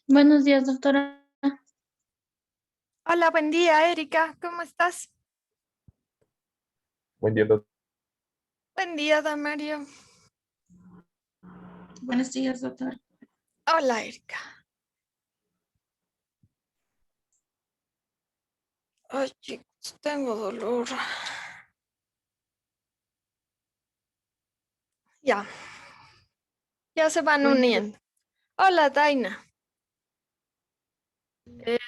Buenos días, doctora. Hola, buen día, Erika. ¿Cómo estás? Buen día, doctor. Buen día, Damario. Buenos días, doctora. Hola, Erika. Ay, chicos, tengo dolor. Ya, ya se van Buen día. uniendo. Hola, Daina. ¿Qué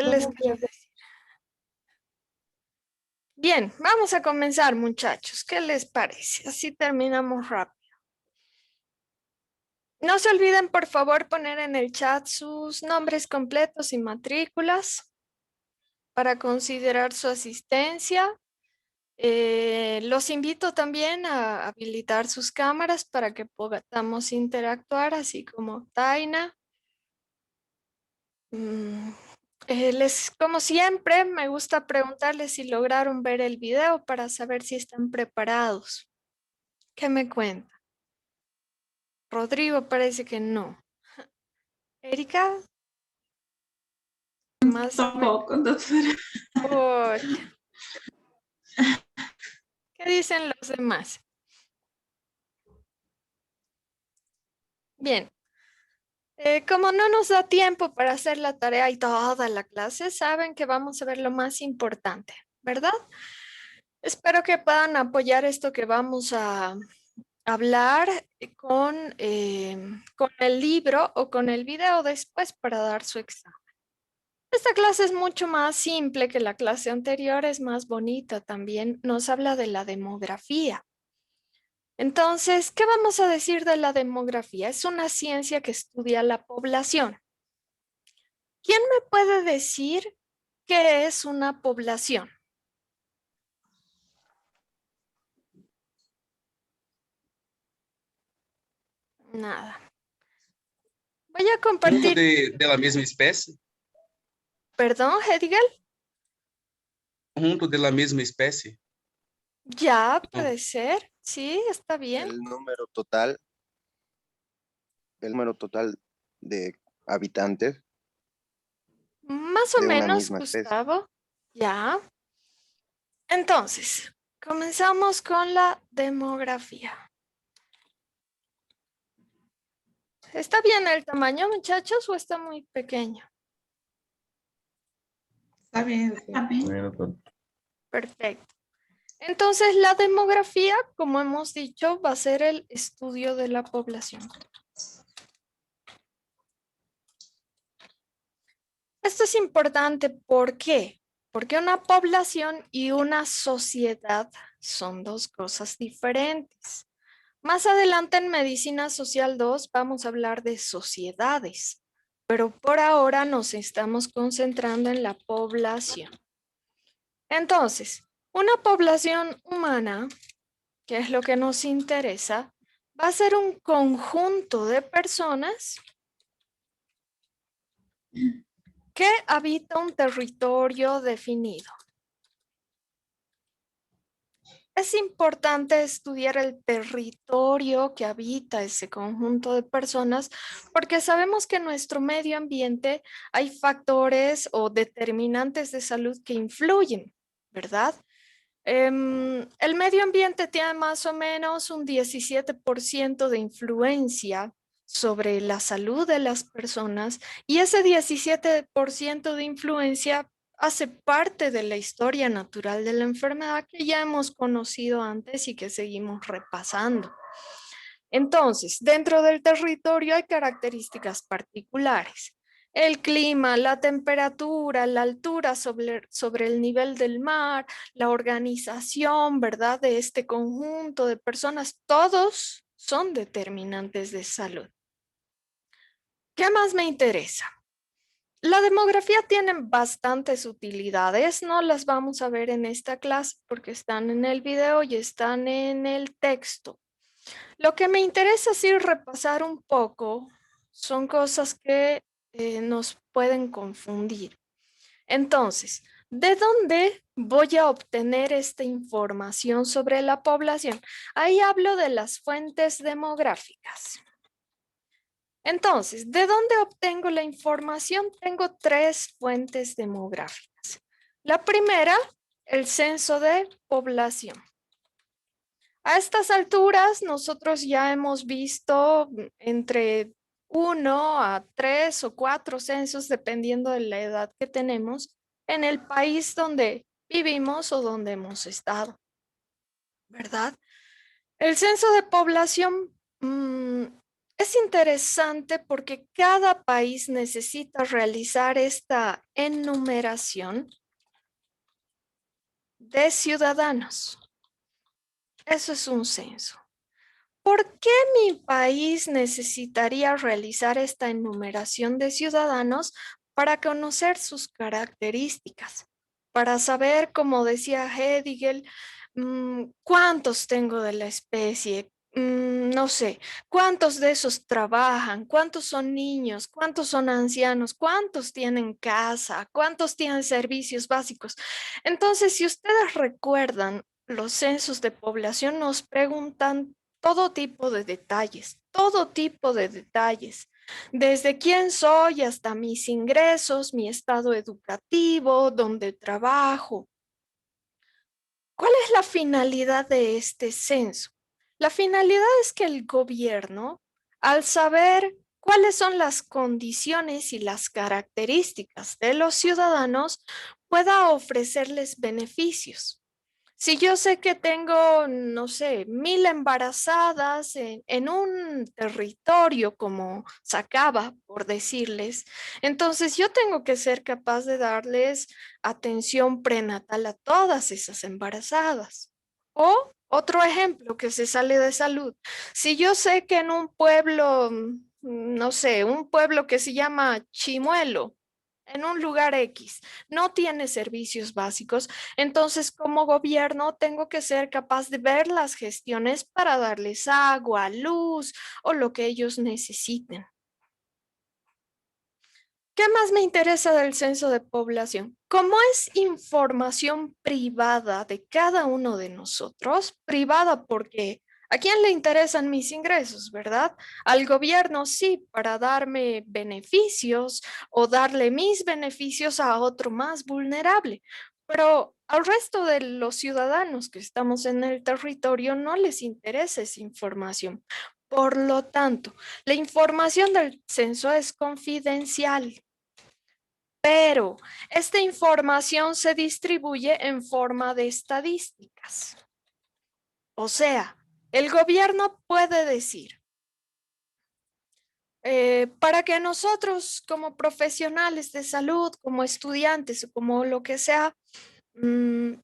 les Buenos quiero días. decir? Bien, vamos a comenzar, muchachos. ¿Qué les parece? Así terminamos rápido. No se olviden, por favor, poner en el chat sus nombres completos y matrículas para considerar su asistencia. Los invito también a habilitar sus cámaras para que podamos interactuar, así como Taina. Mm, como siempre, me gusta preguntarles si lograron ver el video para saber si están preparados. ¿Qué me cuenta? Rodrigo parece que no. Erika, más o menos. Tampoco, doctora. Pucha, ¿qué dicen los demás? Bien. Como no nos da tiempo para hacer la tarea y toda la clase, saben que vamos a ver lo más importante, ¿verdad? Espero que puedan apoyar esto que vamos a hablar con el libro o con el video después para dar su examen. Esta clase es mucho más simple que la clase anterior, es más bonita también. Nos habla de la demografía. Entonces, ¿qué vamos a decir de la demografía? Es una ciencia que estudia la población. ¿Quién me puede decir qué es una población? Nada. Voy a Conjunto compartir. de la misma especie. Perdón, Edgar. Conjunto de la misma especie. Ya No. puede ser. Sí, está bien. El número total de habitantes Más o de una menos, misma especie. Gustavo. Ya. Entonces, comenzamos con la demografía. ¿Está bien el tamaño, muchachos, o está muy pequeño? Está bien, doctora. Está bien. Bueno, doctor. Perfecto. Entonces, la demografía, como hemos dicho, va a ser el estudio de la población. Esto es importante, ¿por qué? Porque una población y una sociedad son dos cosas diferentes. Más adelante en Medicina Social 2 vamos a hablar de sociedades, pero por ahora nos estamos concentrando en la población. Entonces, una población humana, que es lo que nos interesa, va a ser un conjunto de personas que habita un territorio definido. Es importante estudiar el territorio que habita ese conjunto de personas porque sabemos que en nuestro medio ambiente hay factores o determinantes de salud que influyen, ¿verdad? El medio ambiente tiene más o menos un 17% de influencia sobre la salud de las personas y ese 17% de influencia hace parte de la historia natural de la enfermedad que ya hemos conocido antes y que seguimos repasando. Entonces, dentro del territorio hay características particulares. El clima, la temperatura, la altura sobre el nivel del mar, la organización, ¿verdad? De este conjunto de personas, todos son determinantes de salud. ¿Qué más me interesa? La demografía tiene bastantes utilidades, no las vamos a ver en esta clase porque están en el video y están en el texto. Lo que me interesa sí repasar un poco son cosas que nos pueden confundir. Entonces, ¿de dónde voy a obtener esta información sobre la población? Ahí hablo de las fuentes demográficas. Entonces, ¿de dónde obtengo la información? Tengo tres fuentes demográficas. La primera, el censo de población. A estas alturas, nosotros ya hemos visto entre 1 a 3 o 4 censos, dependiendo de la edad que tenemos, en el país donde vivimos o donde hemos estado, ¿verdad? El censo de población es interesante porque cada país necesita realizar esta enumeración de ciudadanos. Eso es un censo. ¿Por qué mi país necesitaría realizar esta enumeración de ciudadanos para conocer sus características? Para saber, como decía Hedigel, cuántos tengo de la especie, no sé, cuántos de esos trabajan, cuántos son niños, cuántos son ancianos, cuántos tienen casa, cuántos tienen servicios básicos. Entonces, si ustedes recuerdan, los censos de población nos preguntan todo tipo de detalles, todo tipo de detalles, desde quién soy hasta mis ingresos, mi estado educativo, dónde trabajo. ¿Cuál es la finalidad de este censo? La finalidad es que el gobierno, al saber cuáles son las condiciones y las características de los ciudadanos, pueda ofrecerles beneficios. Si yo sé que tengo, no sé, 1000 embarazadas en un territorio como Sacaba, por decirles, entonces yo tengo que ser capaz de darles atención prenatal a todas esas embarazadas. O otro ejemplo que se sale de salud. Si yo sé que en un pueblo, no sé, un pueblo que se llama Chimuelo, en un lugar X, no tiene servicios básicos, entonces como gobierno tengo que ser capaz de ver las gestiones para darles agua, luz o lo que ellos necesiten. ¿Qué más me interesa del censo de población? Como es información privada de cada uno de nosotros, privada porque ¿a quién le interesan mis ingresos, verdad? Al gobierno sí, para darme beneficios o darle mis beneficios a otro más vulnerable, pero al resto de los ciudadanos que estamos en el territorio no les interesa esa información. Por lo tanto, la información del censo es confidencial. Pero esta información se distribuye en forma de estadísticas. O sea, el gobierno puede decir, para que nosotros como profesionales de salud, como estudiantes o como lo que sea,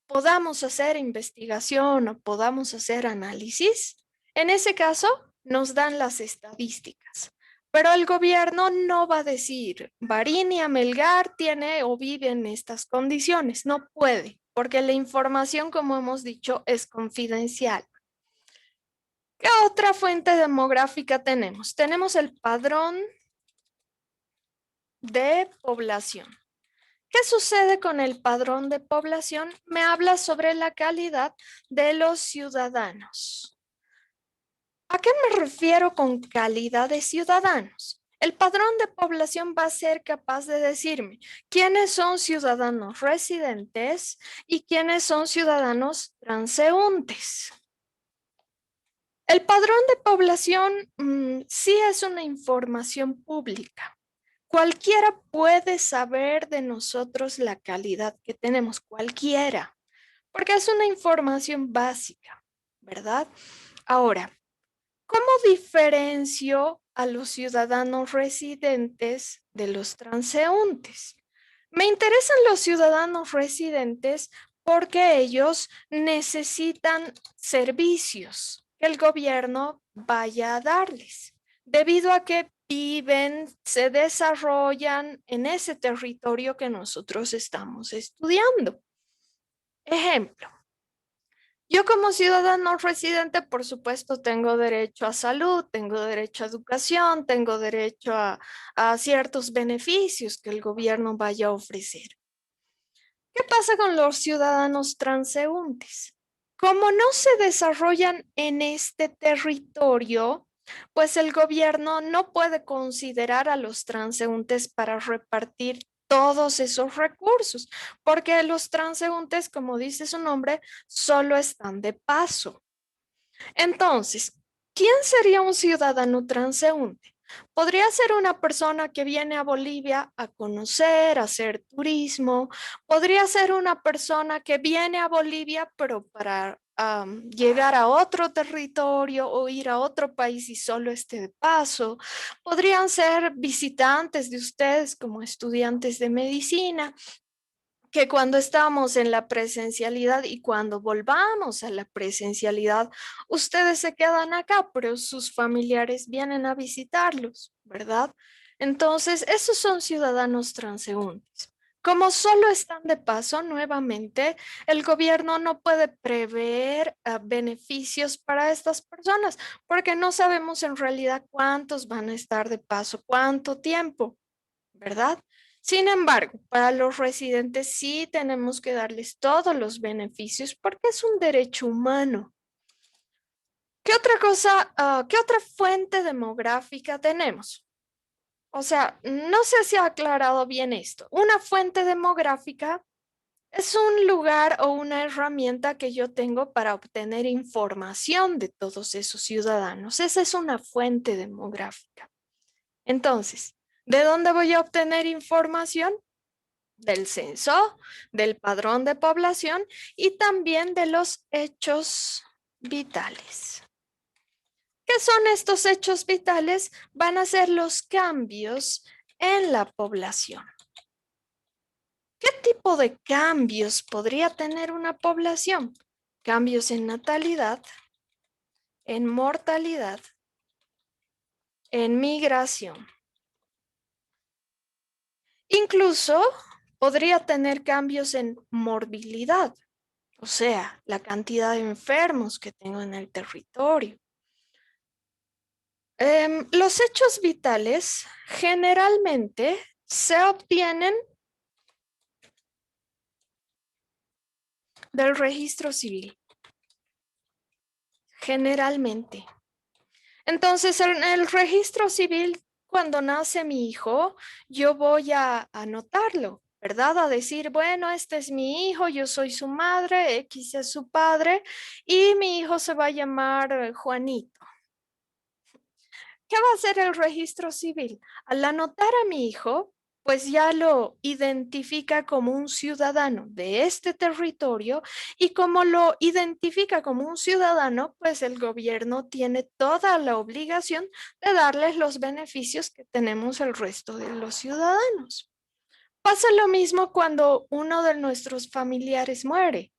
podamos hacer investigación o podamos hacer análisis, en ese caso nos dan las estadísticas. Pero el gobierno no va a decir, Barini Amelgar tiene o vive en estas condiciones. No puede, porque la información, como hemos dicho, es confidencial. ¿Qué otra fuente demográfica tenemos? Tenemos el padrón de población. ¿Qué sucede con el padrón de población? Me habla sobre la calidad de los ciudadanos. ¿A qué me refiero con calidad de ciudadanos? El padrón de población va a ser capaz de decirme quiénes son ciudadanos residentes y quiénes son ciudadanos transeúntes. El padrón de población sí es una información pública. Cualquiera puede saber de nosotros la calidad que tenemos, cualquiera, porque es una información básica, ¿verdad? Ahora, ¿cómo diferencio a los ciudadanos residentes de los transeúntes? Me interesan los ciudadanos residentes porque ellos necesitan servicios que el gobierno vaya a darles, debido a que viven, se desarrollan en ese territorio que nosotros estamos estudiando. Ejemplo, yo como ciudadano residente, por supuesto, tengo derecho a salud, tengo derecho a educación, tengo derecho a ciertos beneficios que el gobierno vaya a ofrecer. ¿Qué pasa con los ciudadanos transeúntes? Como no se desarrollan en este territorio, pues el gobierno no puede considerar a los transeúntes para repartir todos esos recursos, porque los transeúntes, como dice su nombre, solo están de paso. Entonces, ¿quién sería un ciudadano transeúnte? Podría ser una persona que viene a Bolivia a conocer, a hacer turismo. Podría ser una persona que viene a Bolivia, pero para llegar a otro territorio o ir a otro país y solo esté de paso. Podrían ser visitantes de ustedes como estudiantes de medicina, que cuando estamos en la presencialidad y cuando volvamos a la presencialidad, ustedes se quedan acá, pero sus familiares vienen a visitarlos, ¿verdad? Entonces, esos son ciudadanos transeúntes. Como solo están de paso, nuevamente, el gobierno no puede prever beneficios para estas personas porque no sabemos en realidad cuántos van a estar de paso, cuánto tiempo, ¿verdad? Sin embargo, para los residentes sí tenemos que darles todos los beneficios porque es un derecho humano. ¿Qué otra cosa, qué otra fuente demográfica tenemos? O sea, no sé si ha aclarado bien esto. Una fuente demográfica es un lugar o una herramienta que yo tengo para obtener información de todos esos ciudadanos. Esa es una fuente demográfica. Entonces, ¿de dónde voy a obtener información? Del censo, del padrón de población y también de los hechos vitales. ¿Qué son estos hechos vitales? Van a ser los cambios en la población. ¿Qué tipo de cambios podría tener una población? Cambios en natalidad, en mortalidad, en migración. Incluso podría tener cambios en morbilidad, o sea, la cantidad de enfermos que tengo en el territorio. Los hechos vitales generalmente se obtienen del registro civil. Generalmente. Entonces, en el registro civil, cuando nace mi hijo, yo voy a anotarlo, ¿verdad? A decir, bueno, este es mi hijo, yo soy su madre, X es su padre, y mi hijo se va a llamar Juanito. ¿Qué va a hacer el registro civil? Al anotar a mi hijo, pues ya lo identifica como un ciudadano de este territorio y como lo identifica como un ciudadano, pues el gobierno tiene toda la obligación de darles los beneficios que tenemos el resto de los ciudadanos. Pasa lo mismo cuando uno de nuestros familiares muere.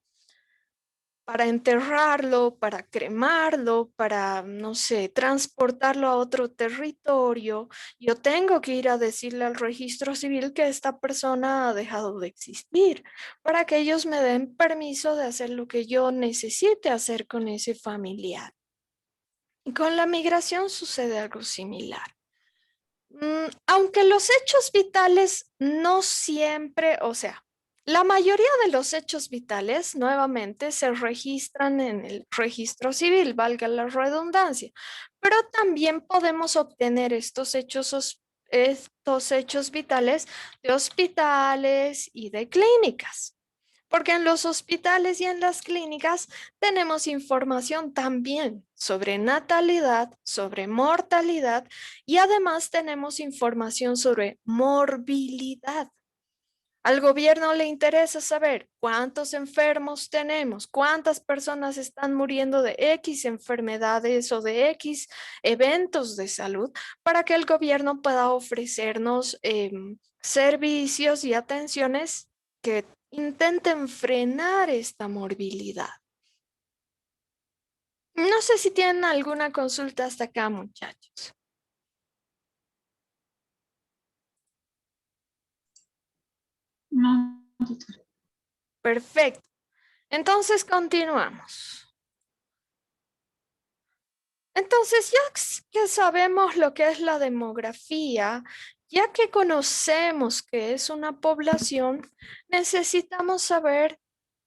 Para enterrarlo, para cremarlo, para, no sé, transportarlo a otro territorio, yo tengo que ir a decirle al registro civil que esta persona ha dejado de existir, para que ellos me den permiso de hacer lo que yo necesite hacer con ese familiar. Y con la migración sucede algo similar. Aunque los hechos vitales no siempre, o sea, la mayoría de los hechos vitales nuevamente se registran en el registro civil, valga la redundancia, pero también podemos obtener estos hechos vitales de hospitales y de clínicas. Porque en los hospitales y en las clínicas tenemos información también sobre natalidad, sobre mortalidad y además tenemos información sobre morbilidad. Al gobierno le interesa saber cuántos enfermos tenemos, cuántas personas están muriendo de X enfermedades o de X eventos de salud para que el gobierno pueda ofrecernos servicios y atenciones que intenten frenar esta morbilidad. No sé si tienen alguna consulta hasta acá, muchachos. No, doctora. Perfecto. Entonces continuamos. Entonces, ya que sabemos lo que es la demografía, ya que conocemos que es una población, necesitamos saber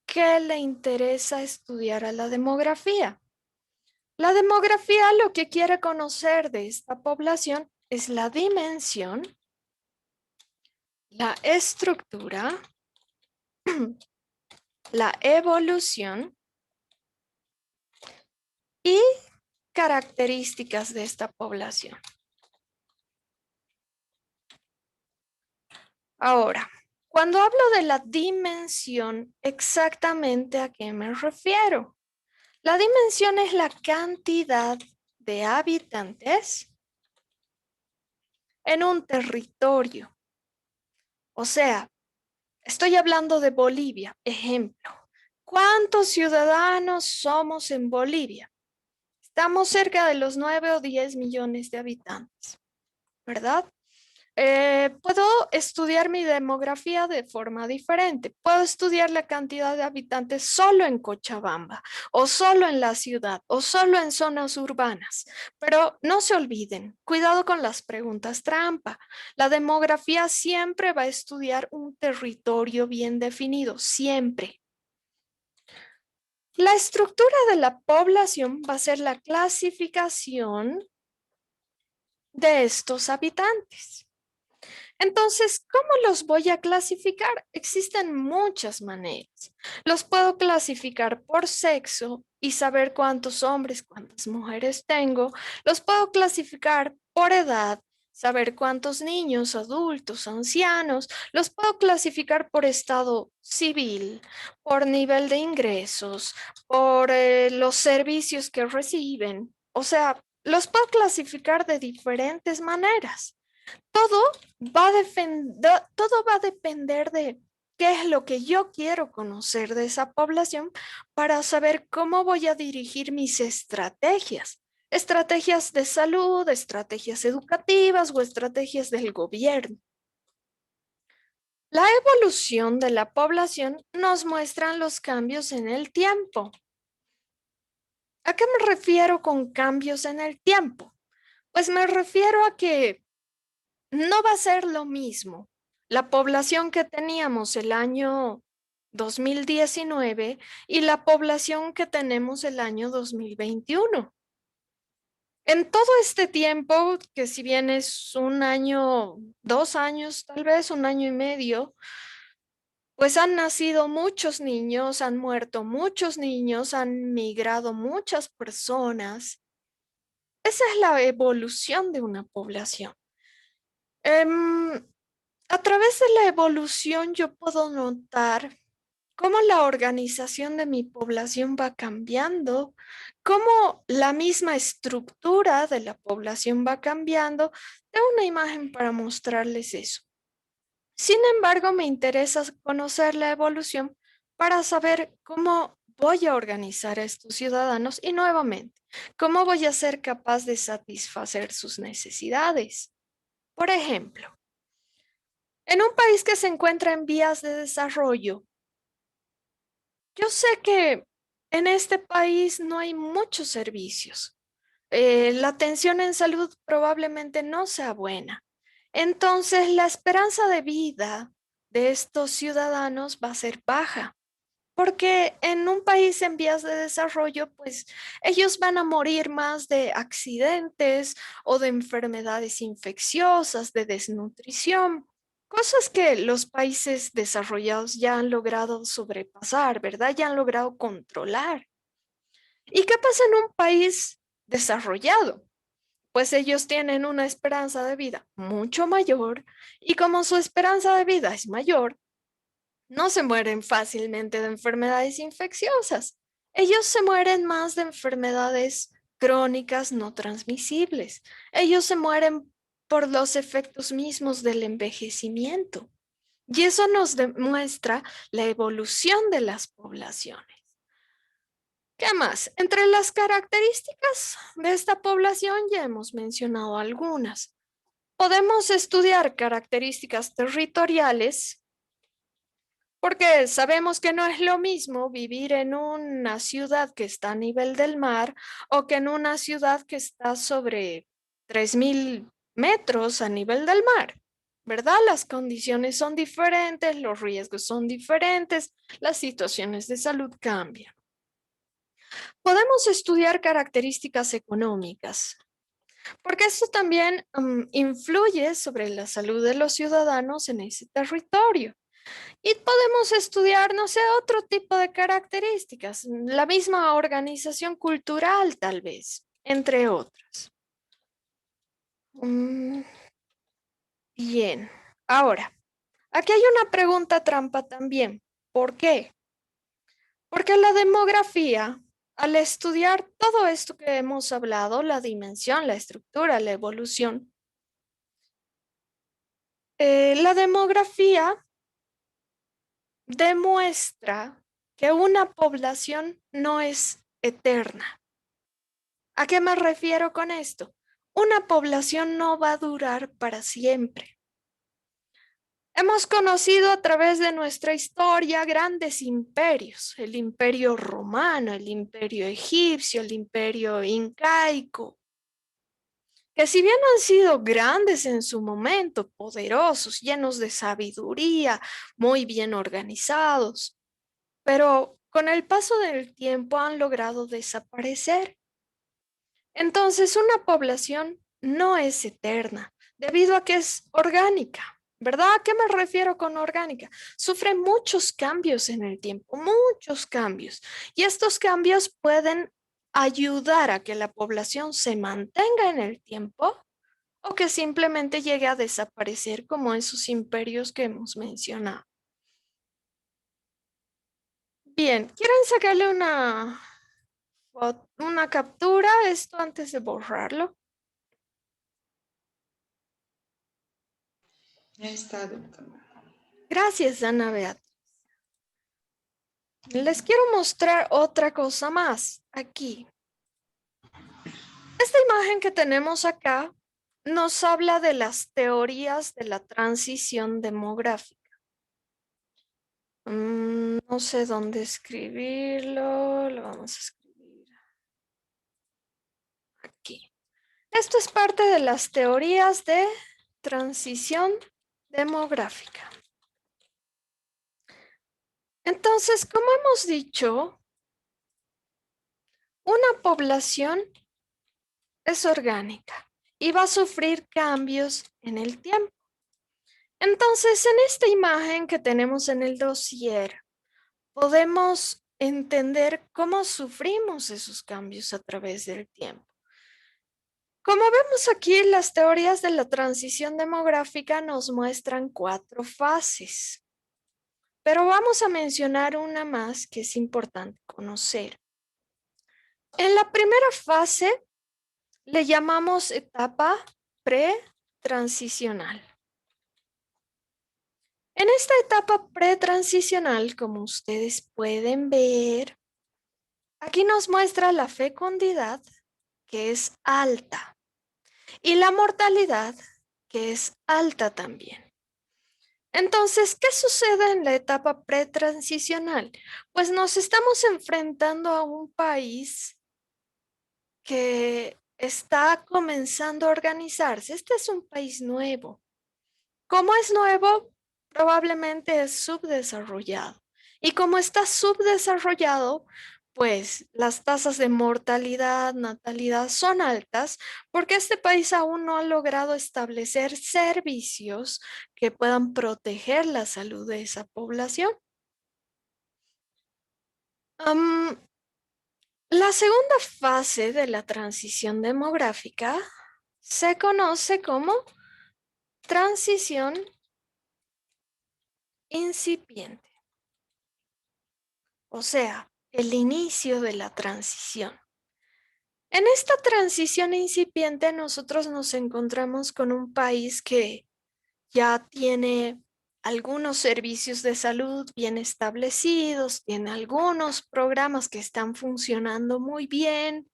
qué le interesa estudiar a la demografía. La demografía lo que quiere conocer de esta población es la dimensión, la estructura, la evolución y características de esta población. Ahora, cuando hablo de la dimensión, ¿exactamente a qué me refiero? La dimensión es la cantidad de habitantes en un territorio. O sea, estoy hablando de Bolivia, ejemplo. ¿Cuántos ciudadanos somos en Bolivia? Estamos cerca de los 9 o 10 millones de habitantes, ¿verdad? Puedo estudiar mi demografía de forma diferente. Puedo estudiar la cantidad de habitantes solo en Cochabamba, o solo en la ciudad, o solo en zonas urbanas. Pero no se olviden, cuidado con las preguntas trampa. La demografía siempre va a estudiar un territorio bien definido, siempre. La estructura de la población va a ser la clasificación de estos habitantes. Entonces, ¿cómo los voy a clasificar? Existen muchas maneras. Los puedo clasificar por sexo y saber cuántos hombres, cuántas mujeres tengo. Los puedo clasificar por edad, saber cuántos niños, adultos, ancianos. Los puedo clasificar por estado civil, por nivel de ingresos, por los servicios que reciben. O sea, los puedo clasificar de diferentes maneras. Todo todo va a depender de qué es lo que yo quiero conocer de esa población para saber cómo voy a dirigir mis estrategias. Estrategias de salud, estrategias educativas o estrategias del gobierno. La evolución de la población nos muestra los cambios en el tiempo. ¿A qué me refiero con cambios en el tiempo? Pues me refiero a que no va a ser lo mismo la población que teníamos el año 2019 y la población que tenemos el año 2021. En todo este tiempo, que si bien es un año, 2 años, tal vez 1 año y medio, pues han nacido muchos niños, han muerto muchos niños, han migrado muchas personas. Esa es la evolución de una población. A través de la evolución yo puedo notar cómo la organización de mi población va cambiando, cómo la misma estructura de la población va cambiando. Tengo una imagen para mostrarles eso. Sin embargo, me interesa conocer la evolución para saber cómo voy a organizar a estos ciudadanos y nuevamente, cómo voy a ser capaz de satisfacer sus necesidades. Por ejemplo, en un país que se encuentra en vías de desarrollo, yo sé que en este país no hay muchos servicios. La atención en salud probablemente no sea buena. Entonces, la esperanza de vida de estos ciudadanos va a ser baja, porque en un país en vías de desarrollo, pues ellos van a morir más de accidentes o de enfermedades infecciosas, de desnutrición. Cosas que los países desarrollados ya han logrado sobrepasar, ¿verdad? Ya han logrado controlar. ¿Y qué pasa en un país desarrollado? Pues ellos tienen una esperanza de vida mucho mayor y como su esperanza de vida es mayor, no se mueren fácilmente de enfermedades infecciosas. Ellos se mueren más de enfermedades crónicas no transmisibles. Ellos se mueren por los efectos mismos del envejecimiento. Y eso nos demuestra la evolución de las poblaciones. ¿Qué más? Entre las características de esta población ya hemos mencionado algunas. Podemos estudiar características territoriales porque sabemos que no es lo mismo vivir en una ciudad que está a nivel del mar o que en una ciudad que está sobre 3,000 metros a nivel del mar, ¿verdad? Las condiciones son diferentes, los riesgos son diferentes, las situaciones de salud cambian. Podemos estudiar características económicas, porque esto también influye sobre la salud de los ciudadanos en ese territorio. Y podemos estudiar, no sé, otro tipo de características, la misma organización cultural tal vez, entre otras. Bien, ahora, aquí hay una pregunta trampa también. ¿Por qué? Porque la demografía, al estudiar todo esto que hemos hablado, la dimensión, la estructura, la evolución, la demografía demuestra que una población no es eterna. ¿A qué me refiero con esto? Una población no va a durar para siempre. Hemos conocido a través de nuestra historia grandes imperios, el imperio romano, el imperio egipcio, el imperio incaico, que si bien han sido grandes en su momento, poderosos, llenos de sabiduría, muy bien organizados, pero con el paso del tiempo han logrado desaparecer. Entonces, una población no es eterna, debido a que es orgánica, ¿verdad? ¿A qué me refiero con orgánica? Sufre muchos cambios en el tiempo, muchos cambios. Y estos cambios pueden ayudar a que la población se mantenga en el tiempo o que simplemente llegue a desaparecer como esos imperios que hemos mencionado. Bien, ¿quieren sacarle una captura a esto antes de borrarlo? Ya está, doctora. Gracias, Ana Beatriz. Les quiero mostrar otra cosa más aquí. Esta imagen que tenemos acá nos habla de las teorías de la transición demográfica. No sé dónde escribirlo, lo vamos a escribir aquí. Esto es parte de las teorías de transición demográfica. Entonces, como hemos dicho, una población es orgánica y va a sufrir cambios en el tiempo. Entonces, en esta imagen que tenemos en el dossier, podemos entender cómo sufrimos esos cambios a través del tiempo. Como vemos aquí, las teorías de la transición demográfica nos muestran 4 fases, pero vamos a mencionar una más que es importante conocer. En la primera fase le llamamos etapa pretransicional. En esta etapa pretransicional, como ustedes pueden ver, aquí nos muestra la fecundidad, que es alta, y la mortalidad, que es alta también. Entonces, ¿qué sucede en la etapa pretransicional? Pues nos estamos enfrentando a un país que está comenzando a organizarse. Este es un país nuevo. ¿Cómo es nuevo? Probablemente es subdesarrollado. Y como está subdesarrollado, pues las tasas de mortalidad, natalidad son altas porque este país aún no ha logrado establecer servicios que puedan proteger la salud de esa población. La segunda fase de la transición demográfica se conoce como transición incipiente, o sea, el inicio de la transición. En esta transición incipiente nosotros nos encontramos con un país que ya tiene algunos servicios de salud bien establecidos, tiene algunos programas que están funcionando muy bien.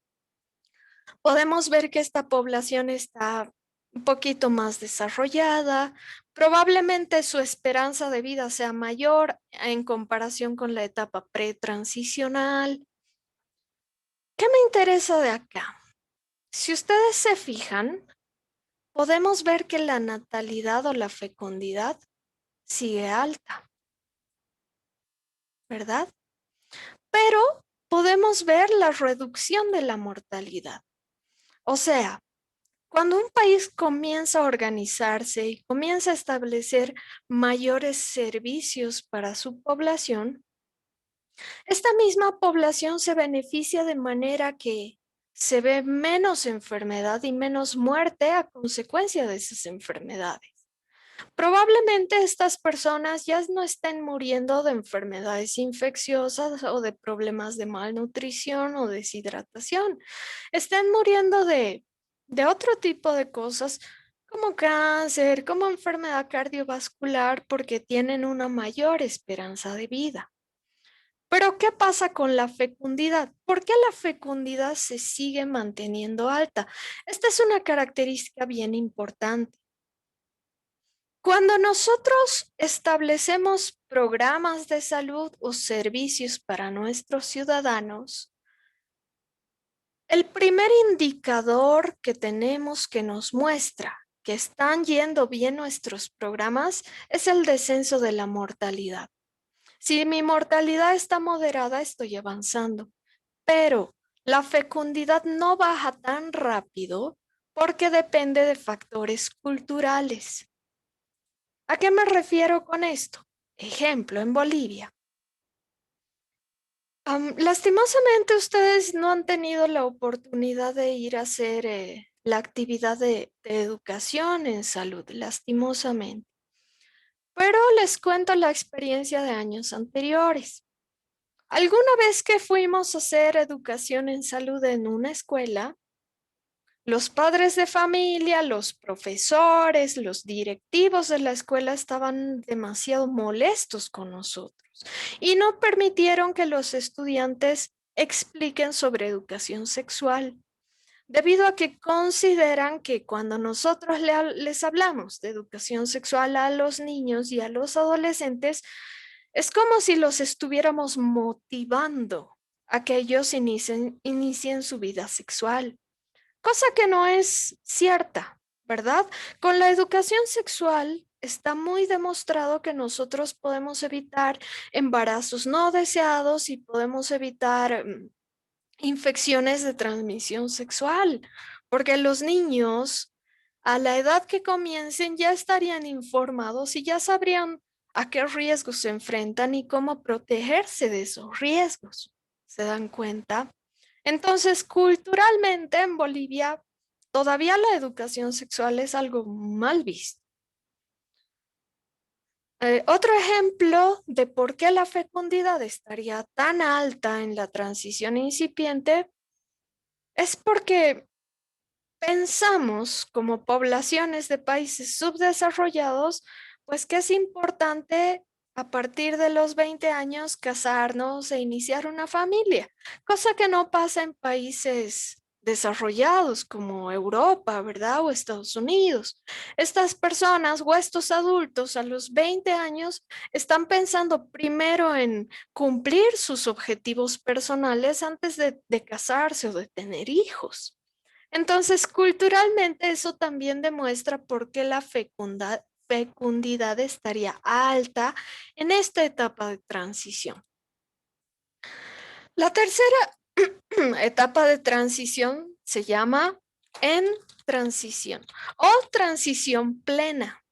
Podemos ver que esta población está un poquito más desarrollada. Probablemente su esperanza de vida sea mayor en comparación con la etapa pretransicional. ¿Qué me interesa de acá? Si ustedes se fijan, podemos ver que la natalidad o la fecundidad sigue alta, ¿verdad? Pero podemos ver la reducción de la mortalidad. O sea, cuando un país comienza a organizarse y comienza a establecer mayores servicios para su población, esta misma población se beneficia de manera que se ve menos enfermedad y menos muerte a consecuencia de esas enfermedades. Probablemente estas personas ya no estén muriendo de enfermedades infecciosas o de problemas de malnutrición o deshidratación. Estén muriendo de otro tipo de cosas como cáncer, como enfermedad cardiovascular, porque tienen una mayor esperanza de vida. Pero, ¿qué pasa con la fecundidad? ¿Por qué la fecundidad se sigue manteniendo alta? Esta es una característica bien importante. Cuando nosotros establecemos programas de salud o servicios para nuestros ciudadanos, el primer indicador que tenemos que nos muestra que están yendo bien nuestros programas es el descenso de la mortalidad. Si mi mortalidad está moderada, estoy avanzando, pero la fecundidad no baja tan rápido porque depende de factores culturales. ¿A qué me refiero con esto? Ejemplo, en Bolivia. Lastimosamente ustedes no han tenido la oportunidad de ir a hacer la actividad de educación en salud, lastimosamente. Pero les cuento la experiencia de años anteriores. Alguna vez que fuimos a hacer educación en salud en una escuela, los padres de familia, los profesores, los directivos de la escuela estaban demasiado molestos con nosotros y no permitieron que los estudiantes expliquen sobre educación sexual, debido a que consideran que cuando nosotros les hablamos de educación sexual a los niños y a los adolescentes, es como si los estuviéramos motivando a que ellos inicien su vida sexual. Cosa que no es cierta, ¿verdad? Con la educación sexual está muy demostrado que nosotros podemos evitar embarazos no deseados y podemos evitar infecciones de transmisión sexual, porque los niños a la edad que comiencen ya estarían informados y ya sabrían a qué riesgos se enfrentan y cómo protegerse de esos riesgos. ¿Se dan cuenta? Entonces, culturalmente en Bolivia, todavía la educación sexual es algo mal visto. Otro ejemplo de por qué la fecundidad estaría tan alta en la transición incipiente es porque pensamos como poblaciones de países subdesarrollados, pues que es importante a partir de los 20 años casarnos e iniciar una familia, cosa que no pasa en países desarrollados como Europa, ¿verdad? O Estados Unidos. Estas personas o estos adultos a los 20 años están pensando primero en cumplir sus objetivos personales antes de casarse o de tener hijos. Entonces, culturalmente eso también demuestra por qué la fecundidad estaría alta en esta etapa de transición. La tercera etapa de transición se llama en transición o transición plena.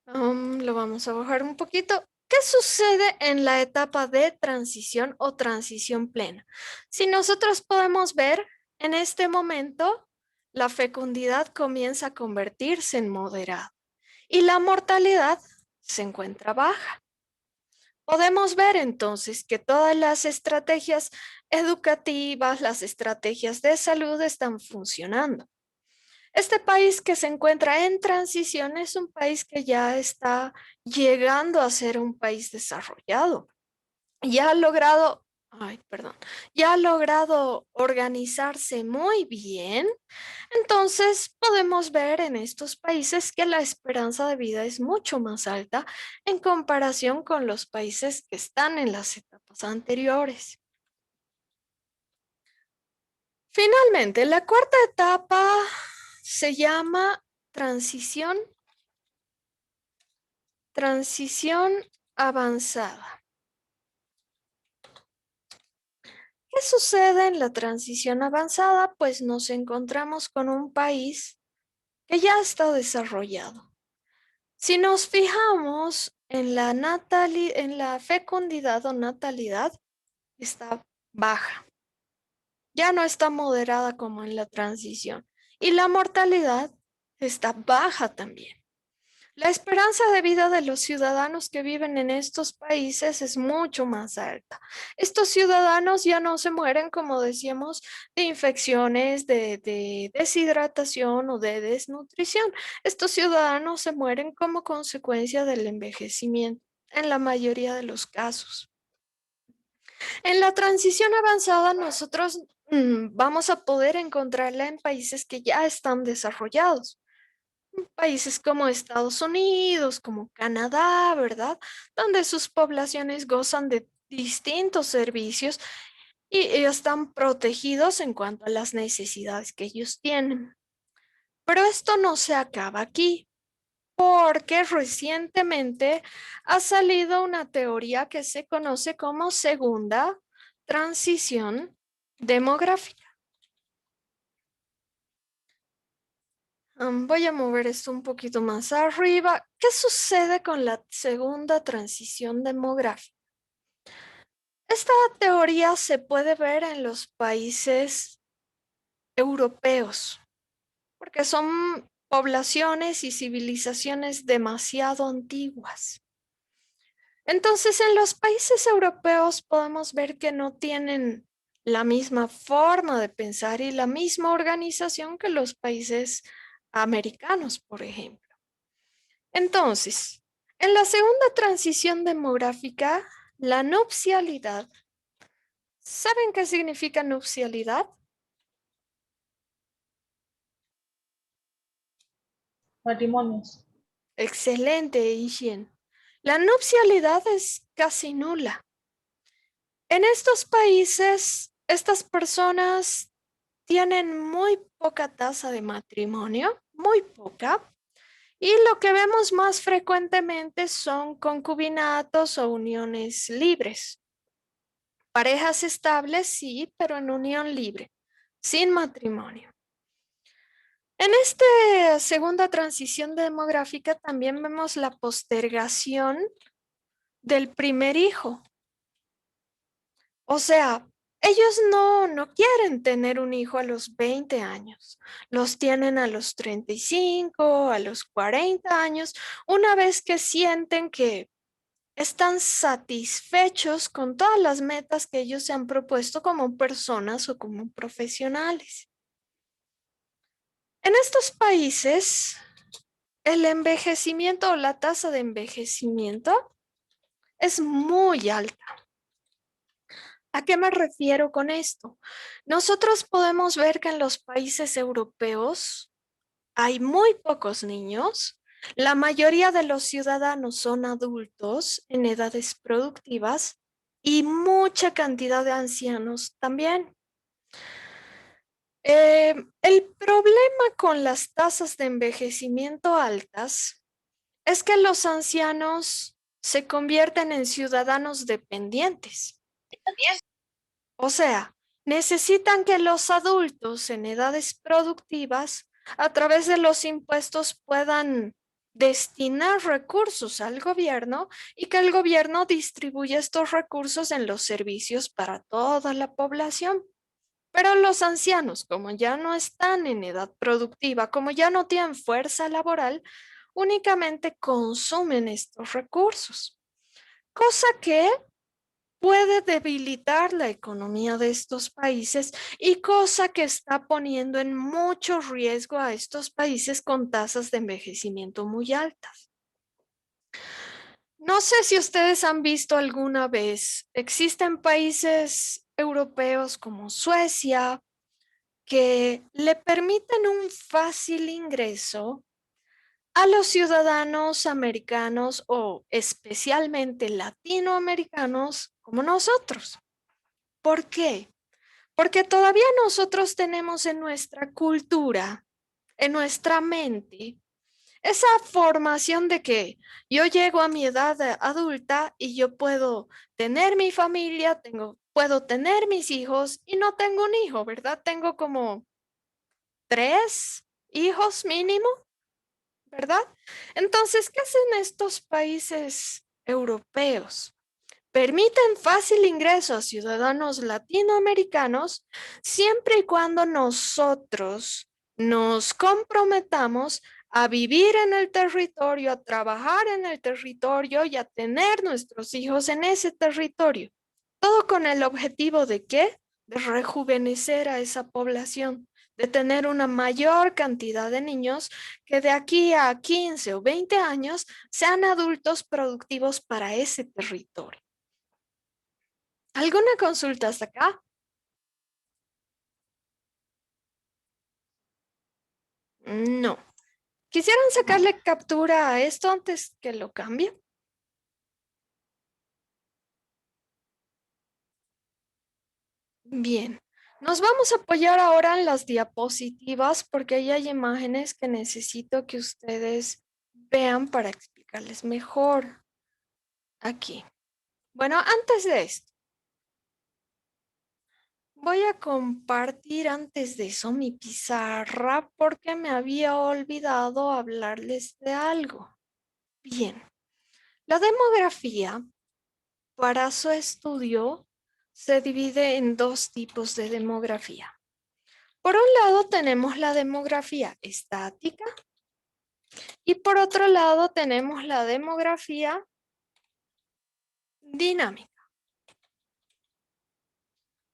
Lo vamos a bajar un poquito. ¿Qué sucede en la etapa de transición o transición plena? Si nosotros podemos ver, en este momento, la fecundidad comienza a convertirse en moderada y la mortalidad se encuentra baja. Podemos ver entonces que todas las estrategias educativas, las estrategias de salud están funcionando. Este país que se encuentra en transición es un país que ya está llegando a ser un país desarrollado. Ya ha logrado organizarse muy bien. Entonces podemos ver en estos países que la esperanza de vida es mucho más alta en comparación con los países que están en las etapas anteriores. Finalmente, la cuarta etapa se llama transición avanzada. ¿Qué sucede en la transición avanzada? Pues nos encontramos con un país que ya está desarrollado. Si nos fijamos en la fecundidad o natalidad, está baja. Ya no está moderada como en la transición. Y la mortalidad está baja también. La esperanza de vida de los ciudadanos que viven en estos países es mucho más alta. Estos ciudadanos ya no se mueren, como decíamos, de infecciones, de deshidratación o de desnutrición. Estos ciudadanos se mueren como consecuencia del envejecimiento en la mayoría de los casos. En la transición avanzada, nosotros vamos a poder encontrarla en países que ya están desarrollados. Países como Estados Unidos, como Canadá, ¿verdad? Donde sus poblaciones gozan de distintos servicios y están protegidos en cuanto a las necesidades que ellos tienen. Pero esto no se acaba aquí, porque recientemente ha salido una teoría que se conoce como segunda transición demográfica. Voy a mover esto un poquito más arriba. ¿Qué sucede con la segunda transición demográfica? Esta teoría se puede ver en los países europeos, porque son poblaciones y civilizaciones demasiado antiguas. Entonces, en los países europeos podemos ver que no tienen la misma forma de pensar y la misma organización que los países americanos, por ejemplo. Entonces, en la segunda transición demográfica, la nupcialidad. ¿Saben qué significa nupcialidad? Matrimonios. Excelente, Ixien. La nupcialidad es casi nula. En estos países, estas personas tienen muy poca tasa de matrimonio, muy poca. Y lo que vemos más frecuentemente son concubinatos o uniones libres. Parejas estables, sí, pero en unión libre, sin matrimonio. En esta segunda transición demográfica también vemos la postergación del primer hijo. O sea, ellos no quieren tener un hijo a los 20 años. Los tienen a los 35, a los 40 años, una vez que sienten que están satisfechos con todas las metas que ellos se han propuesto como personas o como profesionales. En estos países, el envejecimiento o la tasa de envejecimiento es muy alta. ¿A qué me refiero con esto? Nosotros podemos ver que en los países europeos hay muy pocos niños. La mayoría de los ciudadanos son adultos en edades productivas y mucha cantidad de ancianos también. El problema con las tasas de envejecimiento altas es que los ancianos se convierten en ciudadanos dependientes. O sea, necesitan que los adultos en edades productivas, a través de los impuestos, puedan destinar recursos al gobierno y que el gobierno distribuya estos recursos en los servicios para toda la población. Pero los ancianos, como ya no están en edad productiva, como ya no tienen fuerza laboral, únicamente consumen estos recursos, cosa que puede debilitar la economía de estos países y cosa que está poniendo en mucho riesgo a estos países con tasas de envejecimiento muy altas. No sé si ustedes han visto alguna vez, existen países europeos como Suecia que le permiten un fácil ingreso a los ciudadanos americanos o especialmente latinoamericanos como nosotros. ¿Por qué? Porque todavía nosotros tenemos en nuestra cultura, en nuestra mente, esa formación de que yo llego a mi edad adulta y yo puedo tener mi familia, tengo puedo tener mis hijos y no tengo un hijo, ¿verdad? Tengo como 3 hijos mínimo, ¿verdad? Entonces, ¿qué hacen estos países europeos? Permiten fácil ingreso a ciudadanos latinoamericanos siempre y cuando nosotros nos comprometamos a vivir en el territorio, a trabajar en el territorio y a tener nuestros hijos en ese territorio. Todo con el objetivo de ¿qué? De rejuvenecer a esa población, de tener una mayor cantidad de niños que de aquí a 15 o 20 años sean adultos productivos para ese territorio. ¿Alguna consulta hasta acá? No. ¿Quisieran sacarle captura a esto antes que lo cambie? Bien. Nos vamos a apoyar ahora en las diapositivas porque ahí hay imágenes que necesito que ustedes vean para explicarles mejor. Aquí. Bueno, antes de esto, voy a compartir antes de eso mi pizarra porque me había olvidado hablarles de algo. Bien, la demografía para su estudio se divide en 2 tipos de demografía. Por un lado tenemos la demografía estática y por otro lado tenemos la demografía dinámica.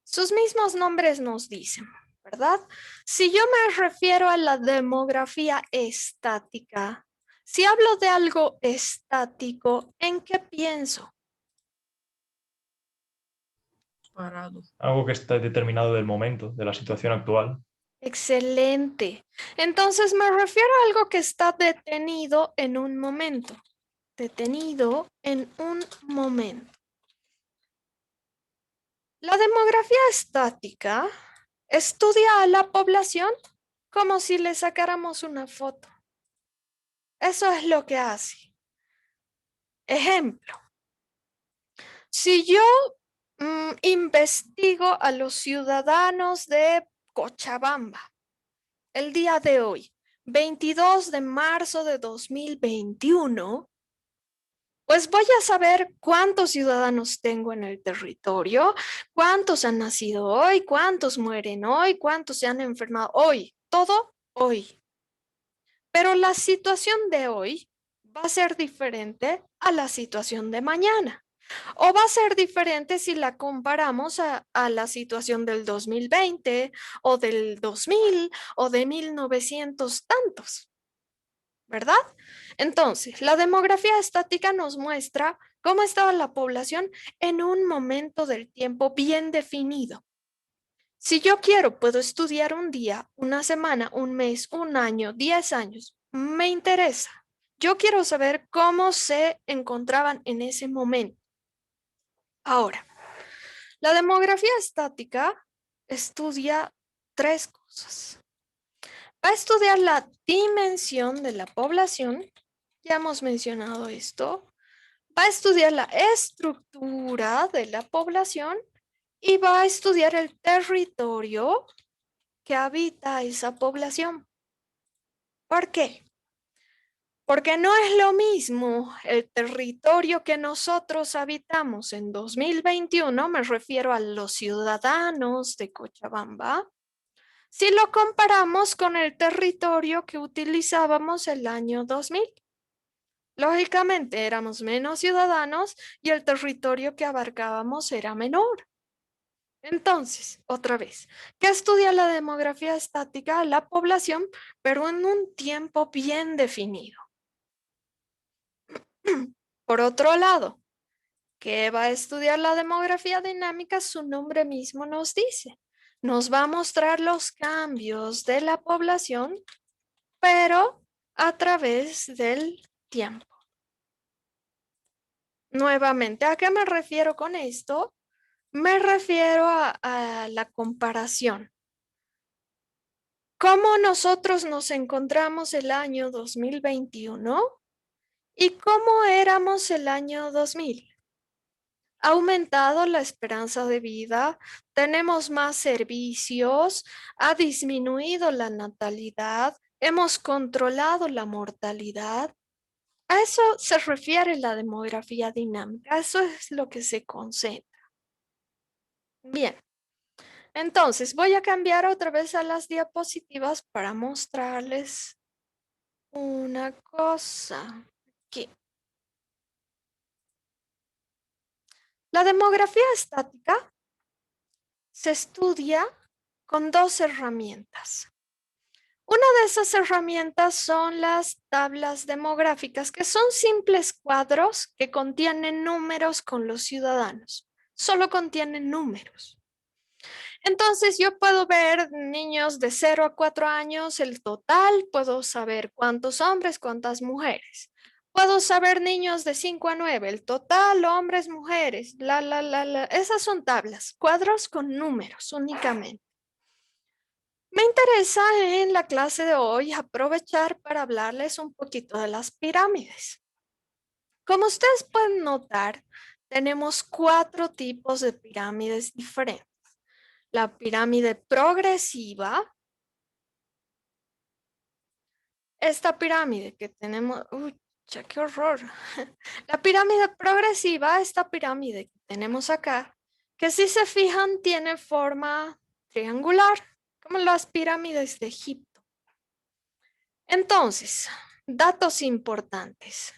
Sus mismos nombres nos dicen, ¿verdad? Si yo me refiero a la demografía estática, si hablo de algo estático, ¿en qué pienso? Parado. Algo que está determinado del momento, de la situación actual. Excelente. Entonces me refiero a algo que está detenido en un momento. Detenido en un momento. La demografía estática estudia a la población como si le sacáramos una foto. Eso es lo que hace. Ejemplo, si yo investigo a los ciudadanos de Cochabamba el día de hoy, 22 de marzo de 2021, pues voy a saber cuántos ciudadanos tengo en el territorio, cuántos han nacido hoy, cuántos mueren hoy, cuántos se han enfermado hoy, todo hoy. Pero la situación de hoy va a ser diferente a la situación de mañana. O va a ser diferente si la comparamos a la situación del 2020 o del 2000 o de 1900 tantos, ¿verdad? Entonces, la demografía estática nos muestra cómo estaba la población en un momento del tiempo bien definido. Si yo quiero, puedo estudiar un día, una semana, un mes, un año, 10 años. Me interesa. Yo quiero saber cómo se encontraban en ese momento. Ahora, la demografía estática estudia 3 cosas. Va a estudiar la dimensión de la población. Ya hemos mencionado esto. Va a estudiar la estructura de la población y va a estudiar el territorio que habita esa población. ¿Por qué? Porque no es lo mismo el territorio que nosotros habitamos en 2021, me refiero a los ciudadanos de Cochabamba, si lo comparamos con el territorio que utilizábamos el año 2000. Lógicamente éramos menos ciudadanos y el territorio que abarcábamos era menor. Entonces, otra vez, ¿qué estudia la demografía estática? La población, pero en un tiempo bien definido. Por otro lado, ¿qué va a estudiar la demografía dinámica? Su nombre mismo nos dice. Nos va a mostrar los cambios de la población, pero a través del tiempo. Nuevamente, ¿a qué me refiero con esto? Me refiero a la comparación. ¿Cómo nosotros nos encontramos el año 2021 y cómo éramos el año 2000? ha aumentado la esperanza de vida, tenemos más servicios, ha disminuido la natalidad, hemos controlado la mortalidad. A eso se refiere la demografía dinámica, eso es lo que se concentra. Bien, entonces voy a cambiar otra vez a las diapositivas para mostrarles una cosa. Aquí. La demografía estática se estudia con dos herramientas. Una de esas herramientas son las tablas demográficas, que son simples cuadros que contienen números con los ciudadanos. Solo contienen números. Entonces yo puedo ver niños de 0 a 4 años, el total, puedo saber cuántos hombres, cuántas mujeres. Puedo saber niños de 5 a 9, el total, hombres, mujeres, Esas son tablas, cuadros con números únicamente. Me interesa en la clase de hoy aprovechar para hablarles un poquito de las pirámides. Como ustedes pueden notar, tenemos 4 tipos de pirámides diferentes. La pirámide progresiva. Esta pirámide que tenemos, qué horror. La pirámide progresiva, esta pirámide que tenemos acá, que si se fijan tiene forma triangular, como las pirámides de Egipto. Entonces, datos importantes.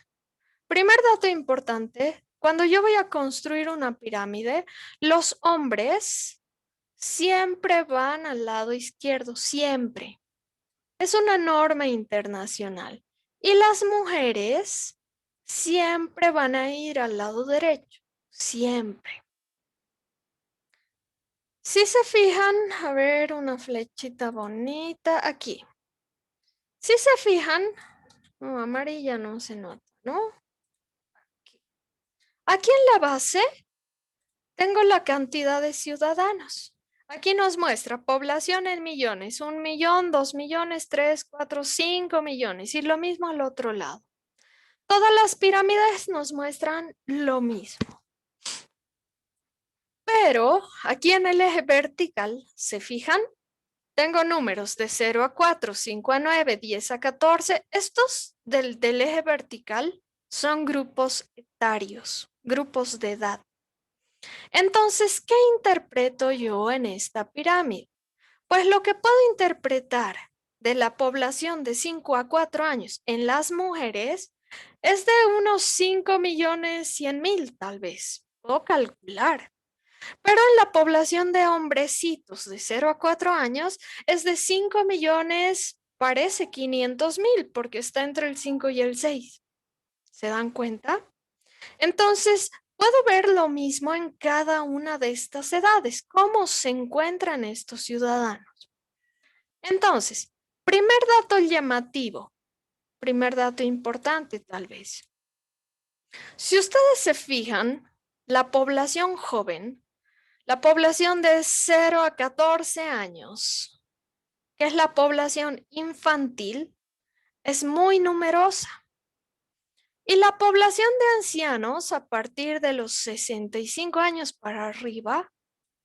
Primer dato importante, cuando yo voy a construir una pirámide, los hombres siempre van al lado izquierdo, siempre. Es una norma internacional. Y las mujeres siempre van a ir al lado derecho, siempre. Si se fijan, a ver, una flechita bonita aquí. Si se fijan, amarilla no se nota, ¿no? Aquí en la base tengo la cantidad de ciudadanos. Aquí nos muestra población en millones, 1 millón, 2 millones, 3, 4, 5 millones y lo mismo al otro lado. Todas las pirámides nos muestran lo mismo. Pero aquí en el eje vertical, ¿se fijan? Tengo números de 0 a 4, 5 a 9, 10 a 14. Estos del eje vertical son grupos etarios, grupos de edad. Entonces, ¿qué interpreto yo en esta pirámide? Pues lo que puedo interpretar de la población de 5 a 4 años en las mujeres es de unos 5.100.000 tal vez. Puedo calcular. Pero en la población de hombrecitos de 0 a 4 años es de 5 millones, parece 500.000 porque está entre el 5 y el 6. ¿Se dan cuenta? Entonces, puedo ver lo mismo en cada una de estas edades, cómo se encuentran estos ciudadanos. Entonces, primer dato llamativo, primer dato importante tal vez. Si ustedes se fijan, la población joven, la población de 0 a 14 años, que es la población infantil, es muy numerosa. Y la población de ancianos a partir de los 65 años para arriba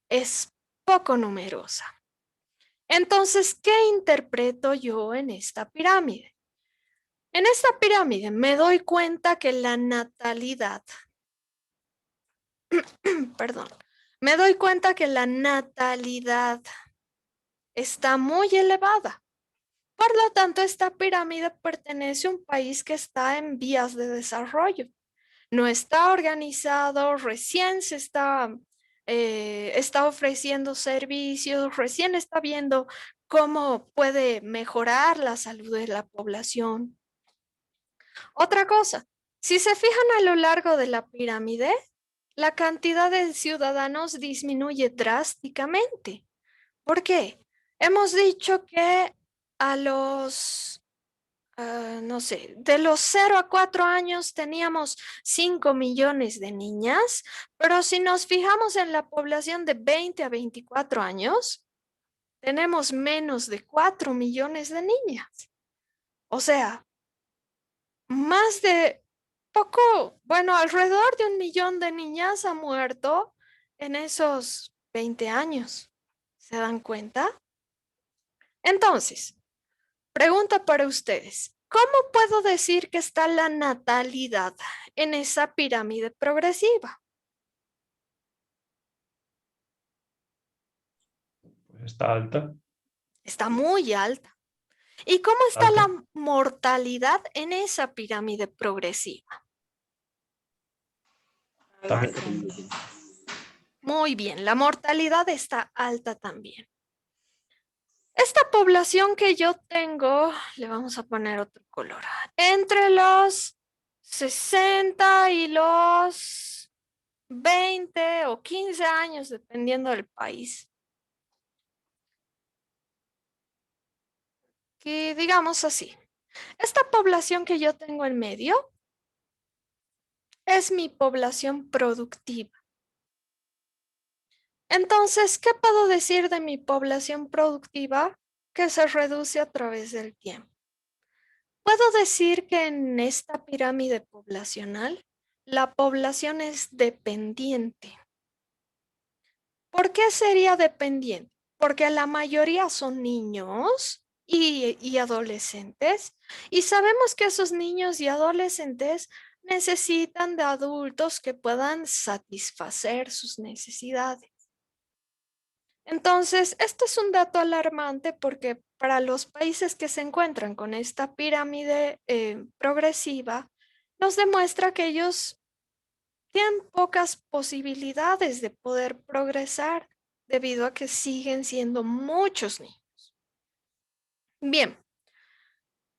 es poco numerosa. Entonces, ¿qué interpreto yo en esta pirámide? En esta pirámide me doy cuenta que la natalidad, me doy cuenta que la natalidad está muy elevada. Por lo tanto, esta pirámide pertenece a un país que está en vías de desarrollo. No está organizado, recién se está ofreciendo servicios, recién está viendo cómo puede mejorar la salud de la población. Otra cosa, si se fijan a lo largo de la pirámide, la cantidad de ciudadanos disminuye drásticamente. ¿Por qué? Hemos dicho que a los, no sé, de los 0 a 4 años teníamos 5 millones de niñas, pero si nos fijamos en la población de 20 a 24 años, tenemos menos de 4 millones de niñas. O sea, más de alrededor de 1 millón de niñas ha muerto en esos 20 años. ¿Se dan cuenta? Entonces, pregunta para ustedes. ¿Cómo puedo decir que está la natalidad en esa pirámide progresiva? Pues está alta. Está muy alta. ¿Y cómo está Alta. la mortalidad en esa pirámide progresiva? También. Muy bien, la mortalidad está alta también. Esta población que yo tengo, le vamos a poner otro color, entre los 60 y los 20 o 15 años, dependiendo del país. Que digamos así, esta población que yo tengo en medio es mi población productiva. Entonces, ¿qué puedo decir de mi población productiva que se reduce a través del tiempo? Puedo decir que en esta pirámide poblacional, la población es dependiente. ¿Por qué sería dependiente? Porque la mayoría son niños y adolescentes, y sabemos que esos niños y adolescentes necesitan de adultos que puedan satisfacer sus necesidades. Entonces, esto es un dato alarmante porque para los países que se encuentran con esta pirámide progresiva, nos demuestra que ellos tienen pocas posibilidades de poder progresar debido a que siguen siendo muchos niños. Bien,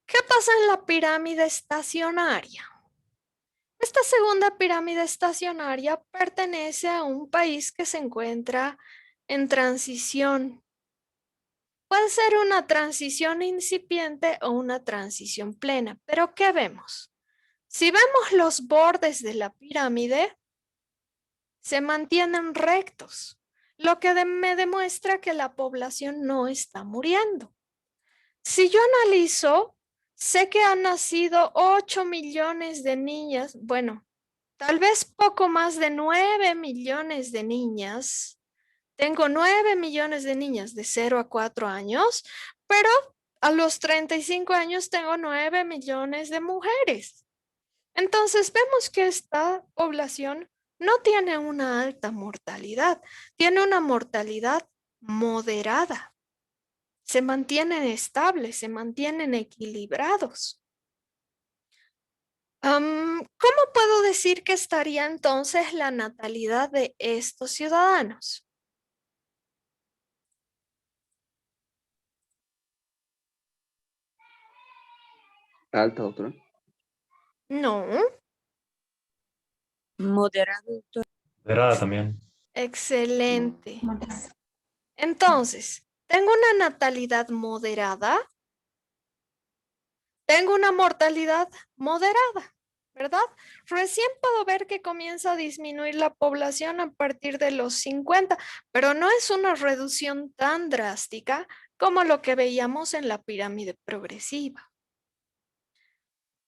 ¿qué pasa en la pirámide estacionaria? Esta segunda pirámide estacionaria pertenece a un país que se encuentra en transición. Puede ser una transición incipiente o una transición plena, pero ¿qué vemos? Si vemos los bordes de la pirámide, se mantienen rectos, lo que me demuestra que la población no está muriendo. Si yo analizo, sé que han nacido 8 millones de niñas, bueno, tal vez poco más de 9 millones de niñas. Tengo 9 millones de niñas de 0 a 4 años, pero a los 35 años tengo 9 millones de mujeres. Entonces vemos que esta población no tiene una alta mortalidad, tiene una mortalidad moderada. Se mantienen estables, se mantienen equilibrados. ¿Cómo puedo decir que estaría entonces la natalidad de estos ciudadanos? Alta, doctora. No. Moderado, doctor. Moderada también. Excelente. Entonces, tengo una natalidad moderada, tengo una mortalidad moderada, ¿verdad? Recién puedo ver que comienza a disminuir la población a partir de los 50, pero no es una reducción tan drástica como lo que veíamos en la pirámide progresiva.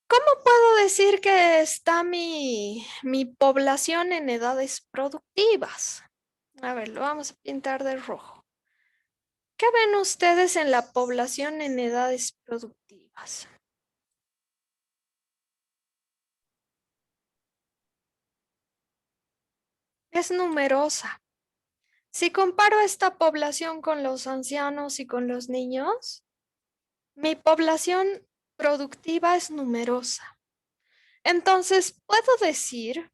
¿Cómo puedo decir que está mi población en edades productivas? A ver, lo vamos a pintar de rojo. ¿Qué ven ustedes en la población en edades productivas? Es numerosa. Si comparo esta población con los ancianos y con los niños, mi población productiva es numerosa. Entonces, puedo decir,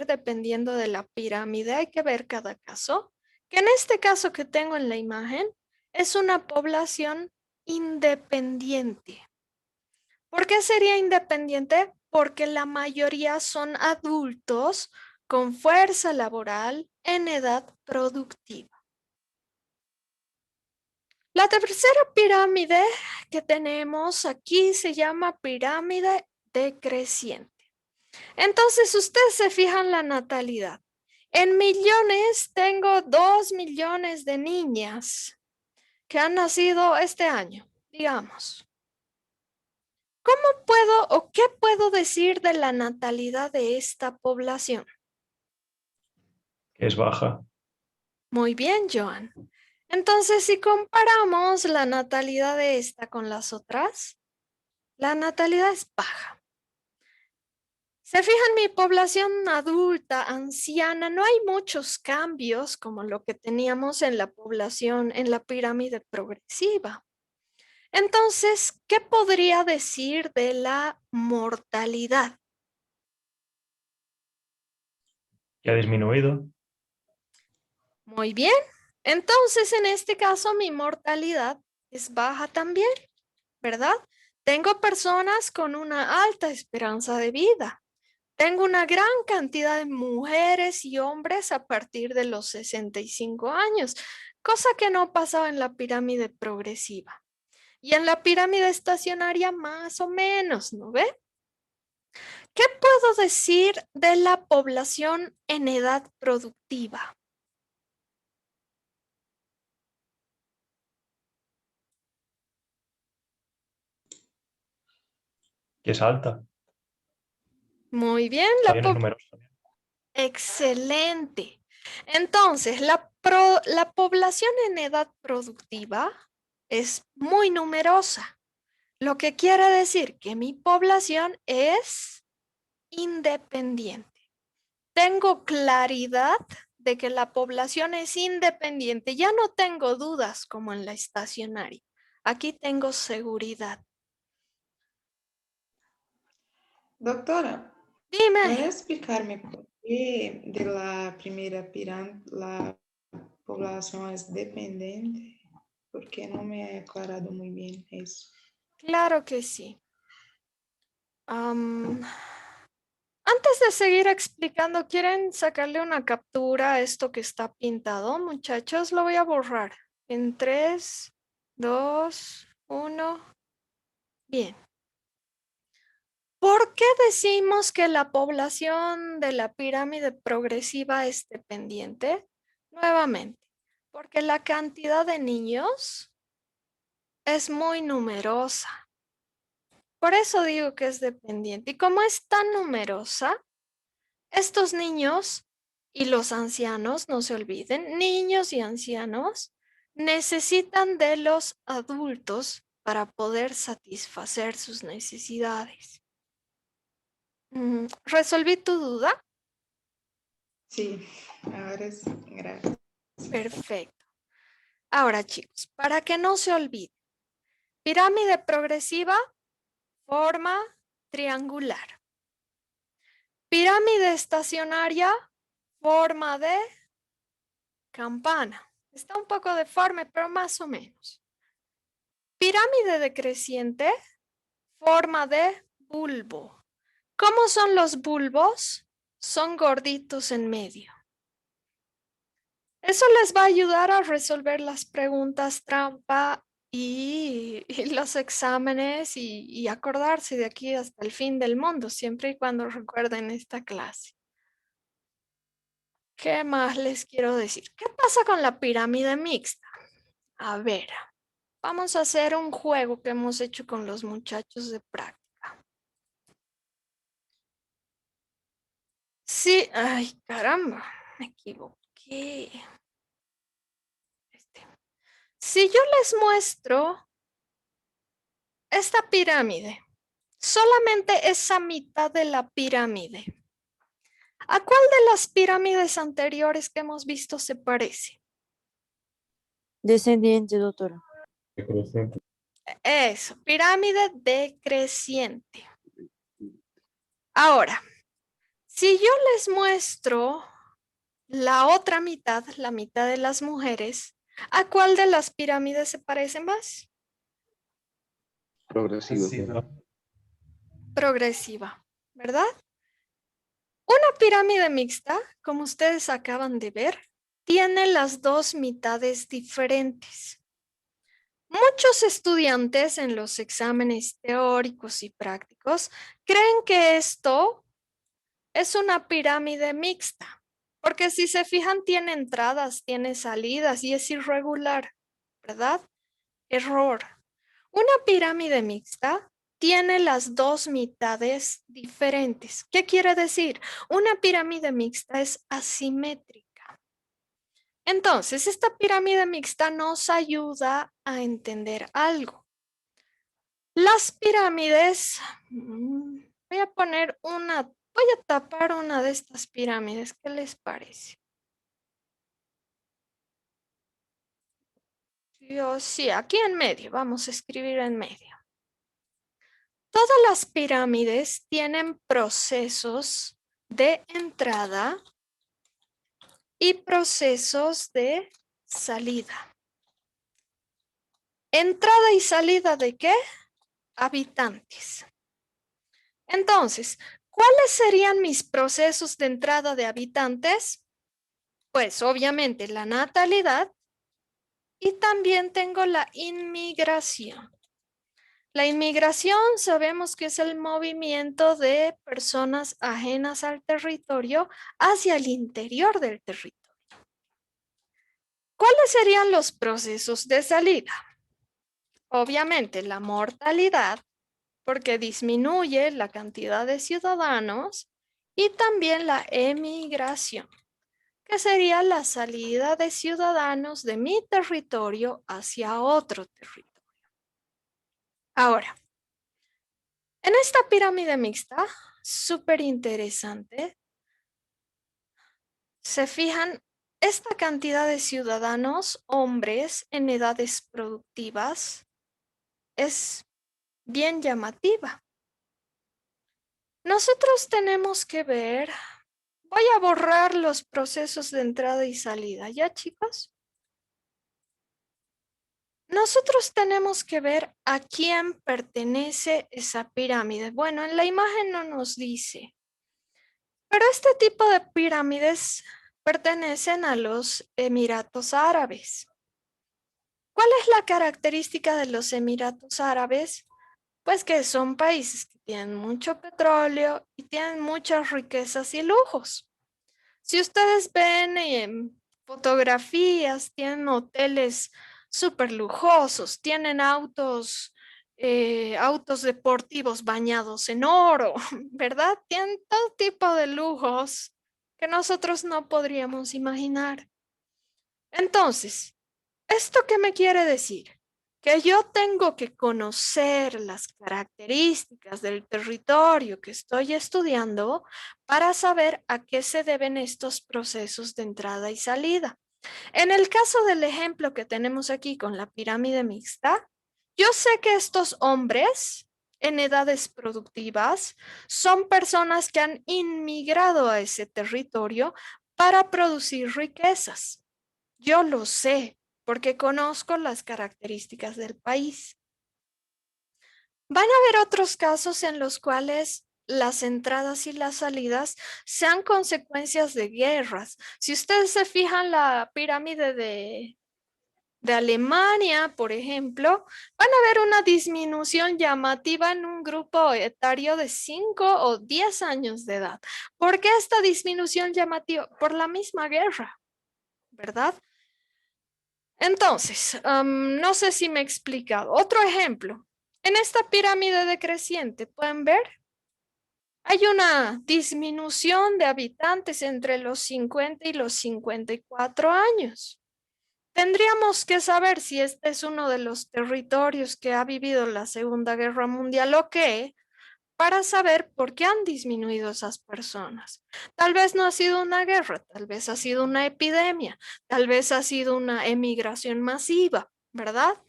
dependiendo de la pirámide, hay que ver cada caso, que en este caso que tengo en la imagen, es una población independiente. ¿Por qué sería independiente? Porque la mayoría son adultos con fuerza laboral en edad productiva. La tercera pirámide que tenemos aquí se llama pirámide decreciente. Entonces, ustedes se fijan la natalidad. En millones tengo 2 millones de niñas que han nacido este año, digamos. ¿Cómo puedo o qué puedo decir de la natalidad de esta población? Que es baja. Muy bien, Joan. Entonces, si comparamos la natalidad de esta con las otras, la natalidad es baja. Se fijan, mi población adulta, anciana, no hay muchos cambios como lo que teníamos en la población, en la pirámide progresiva. Entonces, ¿qué podría decir de la mortalidad? Que ha disminuido. Muy bien. Entonces, en este caso, mi mortalidad es baja también, ¿verdad? Tengo personas con una alta esperanza de vida. Tengo una gran cantidad de mujeres y hombres a partir de los 65 años, cosa que no pasaba en la pirámide progresiva. Y en la pirámide estacionaria más o menos, ¿no ve? ¿Qué puedo decir de la población en edad productiva? Que es alta. Muy bien, Población es numerosa también. excelente. Entonces, la población en edad productiva es muy numerosa, lo que quiere decir que mi población es independiente. Tengo claridad de que la población es independiente. Ya no tengo dudas como en la estacionaria. Aquí tengo seguridad. Doctora, Dime. ¿puede explicarme por qué de la primera pirámide la población es dependiente? Porque no me ha aclarado muy bien eso. Claro que sí. Antes de seguir explicando, ¿quieren sacarle una captura a esto que está pintado, muchachos? Lo voy a borrar. En 3, 2, 1. Bien. ¿Por qué decimos que la población de la pirámide progresiva es dependiente? Nuevamente, porque la cantidad de niños es muy numerosa. Por eso digo que es dependiente. Y como es tan numerosa, estos niños y los ancianos, no se olviden, niños y ancianos necesitan de los adultos para poder satisfacer sus necesidades. ¿Resolví tu duda? Sí, ahora sí, gracias. Perfecto. Ahora, chicos, para que no se olvide, pirámide progresiva, forma triangular. Pirámide estacionaria, forma de campana. Está un poco deforme, pero más o menos. Pirámide decreciente, forma de bulbo. ¿Cómo son los bulbos? Son gorditos en medio. Eso les va a ayudar a resolver las preguntas trampa y los exámenes y acordarse de aquí hasta el fin del mundo, siempre y cuando recuerden esta clase. ¿Qué más les quiero decir? ¿Qué pasa con la pirámide mixta? A ver, vamos a hacer un juego que hemos hecho con los muchachos de práctica. Sí, ay, caramba, me equivoqué. Si yo les muestro esta pirámide, solamente esa mitad de la pirámide, ¿a cuál de las pirámides anteriores que hemos visto se parece? Descendiente, doctora. Eso, pirámide decreciente. Ahora, si yo les muestro la otra mitad, la mitad de las mujeres, ¿a cuál de las pirámides se parece más? Progresivo. Progresiva, ¿verdad? Una pirámide mixta, como ustedes acaban de ver, tiene las dos mitades diferentes. Muchos estudiantes en los exámenes teóricos y prácticos creen que esto es una pirámide mixta, porque si se fijan tiene entradas, tiene salidas y es irregular, ¿verdad? Error. Una pirámide mixta tiene las dos mitades diferentes. ¿Qué quiere decir? Una pirámide mixta es asimétrica. Entonces, esta pirámide mixta nos ayuda a entender algo. Las pirámides, voy a tapar una de estas pirámides. ¿Qué les parece? Sí, aquí en medio, vamos a escribir en medio. Todas las pirámides tienen procesos de entrada y procesos de salida. ¿Entrada y salida de qué? Habitantes. Entonces, ¿cuáles serían mis procesos de entrada de habitantes? Pues obviamente la natalidad y también tengo la inmigración. La inmigración sabemos que es el movimiento de personas ajenas al territorio hacia el interior del territorio. ¿Cuáles serían los procesos de salida? Obviamente la mortalidad, porque disminuye la cantidad de ciudadanos, y también la emigración, que sería la salida de ciudadanos de mi territorio hacia otro territorio. Ahora, en esta pirámide mixta, súper interesante, se fijan esta cantidad de ciudadanos, hombres en edades productivas, es bien llamativa. Nosotros tenemos que ver, voy a borrar los procesos de entrada y salida, ¿ya chicos? Nosotros tenemos que ver a quién pertenece esa pirámide. Bueno, en la imagen no nos dice, pero este tipo de pirámides pertenecen a los Emiratos Árabes. ¿Cuál es la característica de los Emiratos Árabes? Pues que son países que tienen mucho petróleo y tienen muchas riquezas y lujos. Si ustedes ven en fotografías, tienen hoteles súper lujosos, tienen autos deportivos bañados en oro, ¿verdad? Tienen todo tipo de lujos que nosotros no podríamos imaginar. Entonces, ¿esto qué me quiere decir? Que yo tengo que conocer las características del territorio que estoy estudiando para saber a qué se deben estos procesos de entrada y salida. En el caso del ejemplo que tenemos aquí con la pirámide mixta, yo sé que estos hombres en edades productivas son personas que han inmigrado a ese territorio para producir riquezas. Yo lo sé porque conozco las características del país. Van a haber otros casos en los cuales las entradas y las salidas sean consecuencias de guerras. Si ustedes se fijan la pirámide de Alemania, por ejemplo, van a ver una disminución llamativa en un grupo etario de 5 o 10 años de edad. ¿Por qué esta disminución llamativa? Por la misma guerra, ¿verdad? Entonces, no sé si me he explicado. Otro ejemplo, en esta pirámide decreciente, ¿pueden ver? Hay una disminución de habitantes entre los 50 y los 54 años. Tendríamos que saber si este es uno de los territorios que ha vivido la Segunda Guerra Mundial o qué, para saber por qué han disminuido esas personas. Tal vez no ha sido una guerra, tal vez ha sido una epidemia, tal vez ha sido una emigración masiva, ¿verdad?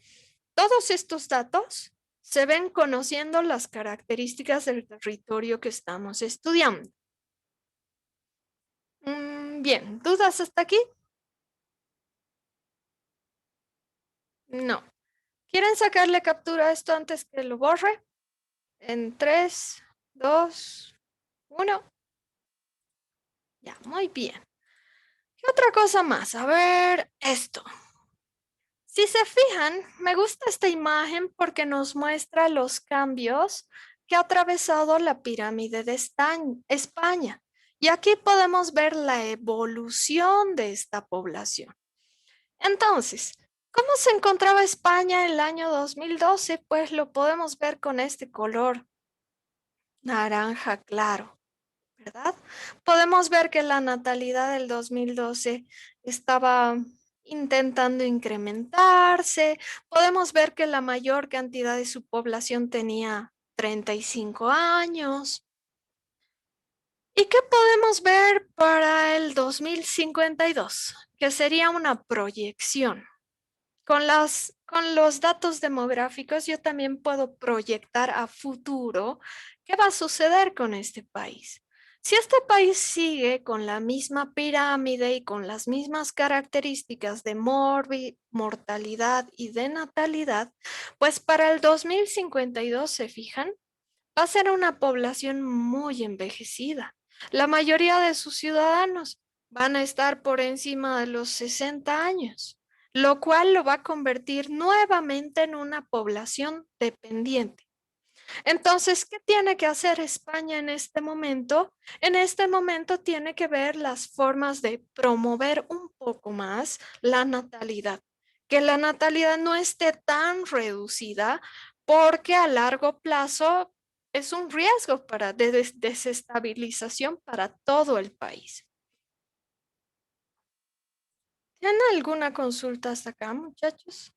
Todos estos datos se ven conociendo las características del territorio que estamos estudiando. Bien, ¿dudas hasta aquí? No. ¿Quieren sacarle captura a esto antes que lo borre? En 3, 2, 1. Ya, muy bien. ¿Qué otra cosa más? A ver, esto. Si se fijan, me gusta esta imagen porque nos muestra los cambios que ha atravesado la pirámide de España. Y aquí podemos ver la evolución de esta población. Entonces, ¿Cómo se encontraba España en el año 2012? Pues lo podemos ver con este color naranja claro, ¿verdad? Podemos ver que la natalidad del 2012 estaba intentando incrementarse. Podemos ver que la mayor cantidad de su población tenía 35 años. ¿Y qué podemos ver para el 2052? Que sería una proyección. Con los datos demográficos yo también puedo proyectar a futuro qué va a suceder con este país. Si este país sigue con la misma pirámide y con las mismas características de mortalidad y de natalidad, pues para el 2052, ¿se fijan? Va a ser una población muy envejecida. La mayoría de sus ciudadanos van a estar por encima de los 60 años, lo cual lo va a convertir nuevamente en una población dependiente. Entonces, ¿qué tiene que hacer España en este momento? En este momento tiene que ver las formas de promover un poco más la natalidad, que la natalidad no esté tan reducida porque a largo plazo es un riesgo para desestabilización para todo el país. ¿Tienen alguna consulta hasta acá, muchachos?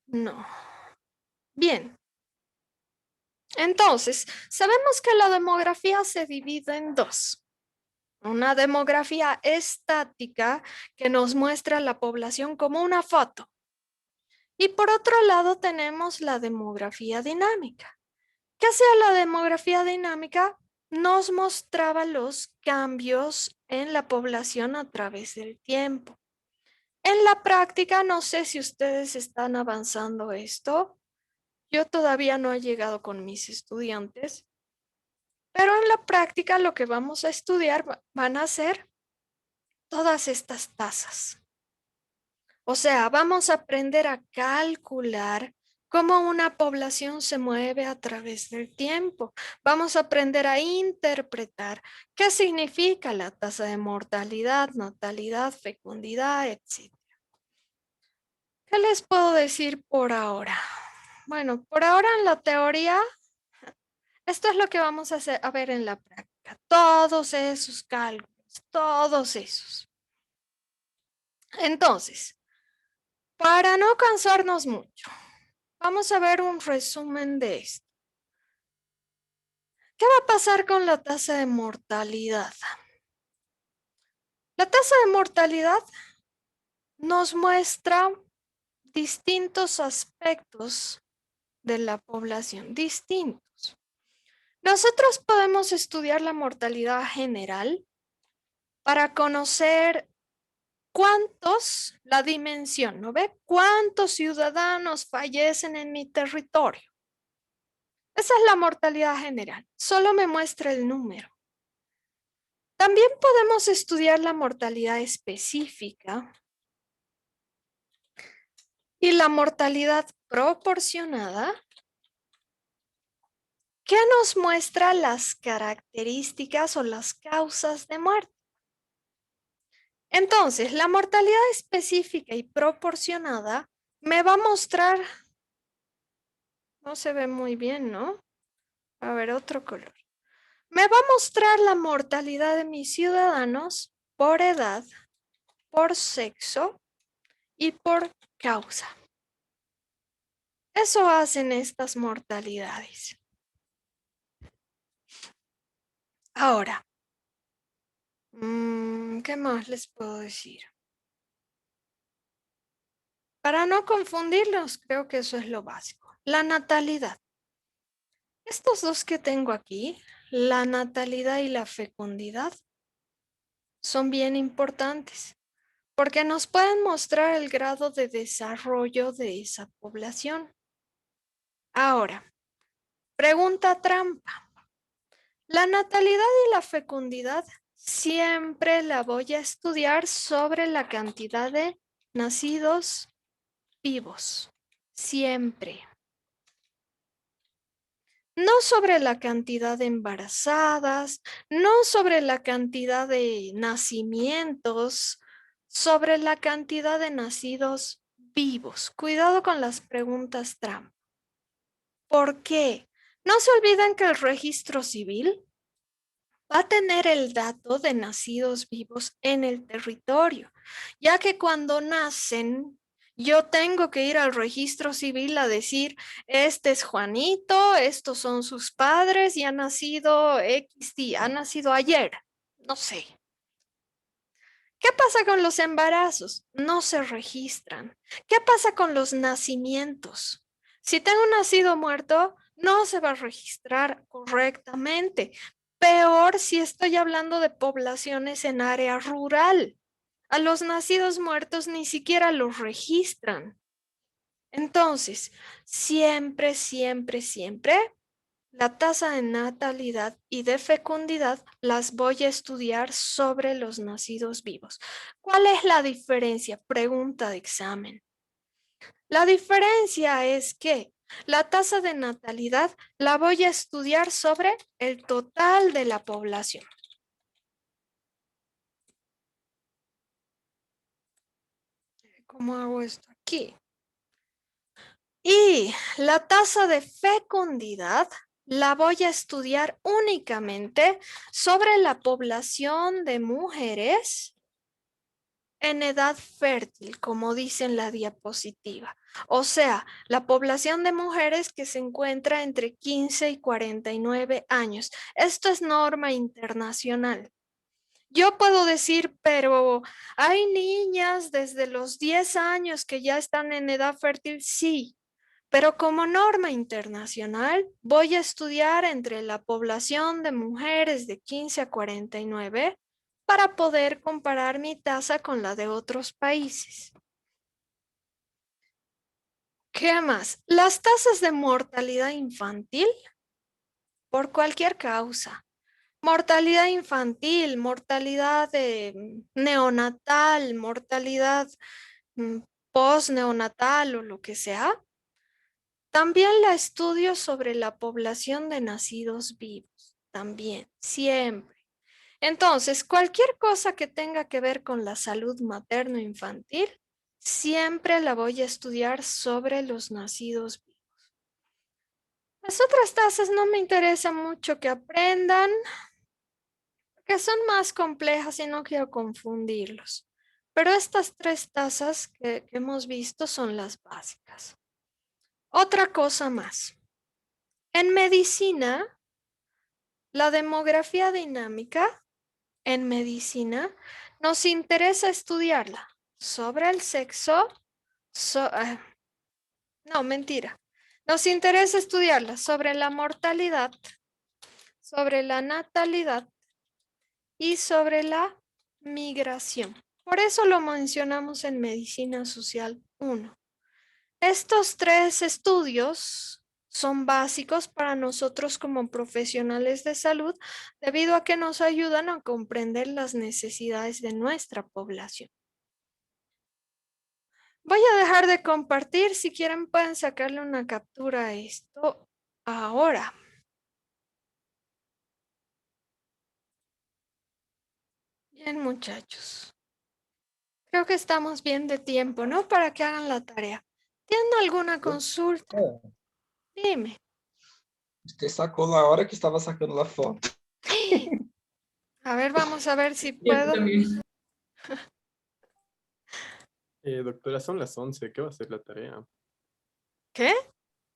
No. Bien. Entonces, sabemos que la demografía se divide en dos. Una demografía estática que nos muestra la población como una foto. Y por otro lado tenemos la demografía dinámica. ¿Qué hacía la demografía dinámica? Nos mostraba los cambios en la población a través del tiempo. En la práctica, no sé si ustedes están avanzando esto. Yo todavía no he llegado con mis estudiantes, pero en la práctica lo que vamos a estudiar van a ser todas estas tasas. O sea, vamos a aprender a calcular cómo una población se mueve a través del tiempo. Vamos a aprender a interpretar qué significa la tasa de mortalidad, natalidad, fecundidad, etc. ¿Qué les puedo decir por ahora? Bueno, por ahora en la teoría, esto es lo que vamos a hacer, a ver en la práctica. Todos esos cálculos, todos esos. Entonces, para no cansarnos mucho, vamos a ver un resumen de esto. ¿Qué va a pasar con la tasa de mortalidad? La tasa de mortalidad nos muestra distintos aspectos de la población, distintos. Nosotros podemos estudiar la mortalidad general para conocer cuántos, la dimensión, ¿no ve? ¿Cuántos ciudadanos fallecen en mi territorio? Esa es la mortalidad general. Solo me muestra el número. También podemos estudiar la mortalidad específica y la mortalidad proporcionada, que nos muestra las características o las causas de muerte. Entonces, la mortalidad específica y proporcionada me va a mostrar, no se ve muy bien, ¿no? A ver, otro color. Me va a mostrar la mortalidad de mis ciudadanos por edad, por sexo y por causa. Eso hacen estas mortalidades. Ahora, ¿qué más les puedo decir? Para no confundirlos, creo que eso es lo básico. La natalidad. Estos dos que tengo aquí, la natalidad y la fecundidad, son bien importantes porque nos pueden mostrar el grado de desarrollo de esa población. Ahora, pregunta trampa. La natalidad y la fecundidad siempre la voy a estudiar sobre la cantidad de nacidos vivos. Siempre. No sobre la cantidad de embarazadas, no sobre la cantidad de nacimientos, sobre la cantidad de nacidos vivos. Cuidado con las preguntas trampa. ¿Por qué? No se olviden que el registro civil va a tener el dato de nacidos vivos en el territorio, ya que cuando nacen, yo tengo que ir al registro civil a decir, este es Juanito, estos son sus padres y ha nacido X día, ha nacido ayer, no sé. ¿Qué pasa con los embarazos? No se registran. ¿Qué pasa con los nacimientos? Si tengo un nacido muerto, no se va a registrar correctamente. Peor si estoy hablando de poblaciones en área rural. A los nacidos muertos ni siquiera los registran. Entonces, siempre, siempre, siempre la tasa de natalidad y de fecundidad las voy a estudiar sobre los nacidos vivos. ¿Cuál es la diferencia? Pregunta de examen. La diferencia es que la tasa de natalidad la voy a estudiar sobre el total de la población. ¿Cómo hago esto aquí? Y la tasa de fecundidad la voy a estudiar únicamente sobre la población de mujeres en edad fértil, como dice en la diapositiva. O sea, la población de mujeres que se encuentra entre 15 y 49 años. Esto es norma internacional. Yo puedo decir, pero hay niñas desde los 10 años que ya están en edad fértil, sí. Pero como norma internacional, voy a estudiar entre la población de mujeres de 15 a 49 para poder comparar mi tasa con la de otros países. ¿Qué más? Las tasas de mortalidad infantil por cualquier causa. Mortalidad infantil, mortalidad neonatal, mortalidad postneonatal o lo que sea. También la estudio sobre la población de nacidos vivos, también, siempre. Entonces, cualquier cosa que tenga que ver con la salud materno-infantil, siempre la voy a estudiar sobre los nacidos vivos. Las otras tasas no me interesa mucho que aprendan, porque son más complejas y no quiero confundirlos. Pero estas tres tasas que hemos visto son las básicas. Otra cosa más. En medicina, la demografía dinámica en medicina nos interesa estudiarla sobre el sexo, no, mentira. Nos interesa estudiarla sobre la mortalidad, sobre la natalidad y sobre la migración. Por eso lo mencionamos en Medicina Social 1. Estos tres estudios son básicos para nosotros como profesionales de salud debido a que nos ayudan a comprender las necesidades de nuestra población. Voy a dejar de compartir. Si quieren pueden sacarle una captura a esto ahora. Bien, muchachos. Creo que estamos bien de tiempo, ¿no? Para que hagan la tarea. ¿Tienen alguna consulta? Dime. Usted sacou na hora que estava sacando a foto. A ver, vamos a ver si Yo puedo. también. Doctora, son las 11. ¿Qué va a ser la tarea? ¿Qué?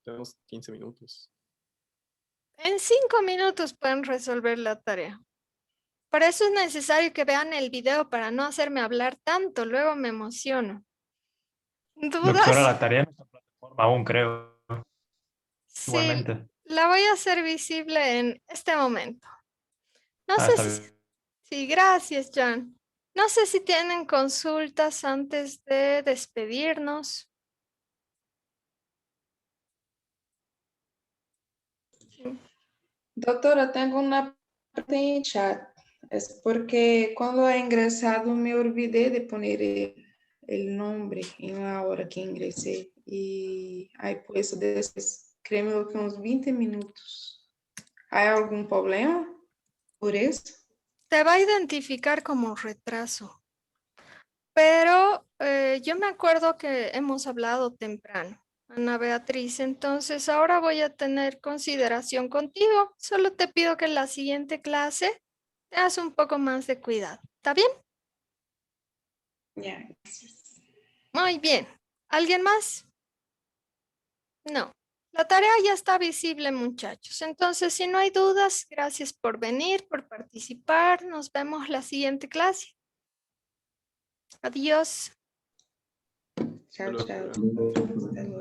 Tenemos 15 minutos. En 5 minutos pueden resolver la tarea. Por eso es necesario que vean el video para no hacerme hablar tanto. Luego me emociono. Doctora, ¿Dudas? la tarea no está en plataforma aún, creo. Sí, Igualmente. la voy a hacer visible en este momento. No sé Está si... bien. Sí, gracias, John. No sé si tienen consultas antes de despedirnos. Doctora, tengo una pregunta en chat. Es porque cuando he ingresado me olvidé de poner el nombre en la hora que ingresé y he puesto después, créeme que unos 20 minutos. ¿Hay algún problema por eso? Te va a identificar como retraso. pero yo me acuerdo que hemos hablado temprano, Ana Beatriz, entonces ahora voy a tener consideración contigo. Solo te pido que en la siguiente clase tengas un poco más de cuidado. ¿Está bien? Ya, gracias. Muy bien. ¿Alguien más? No. La tarea ya está visible, muchachos. Entonces, si no hay dudas, gracias por venir, por participar. Nos vemos la siguiente clase. Adiós. Chao, Hasta chao. luego. Hasta luego.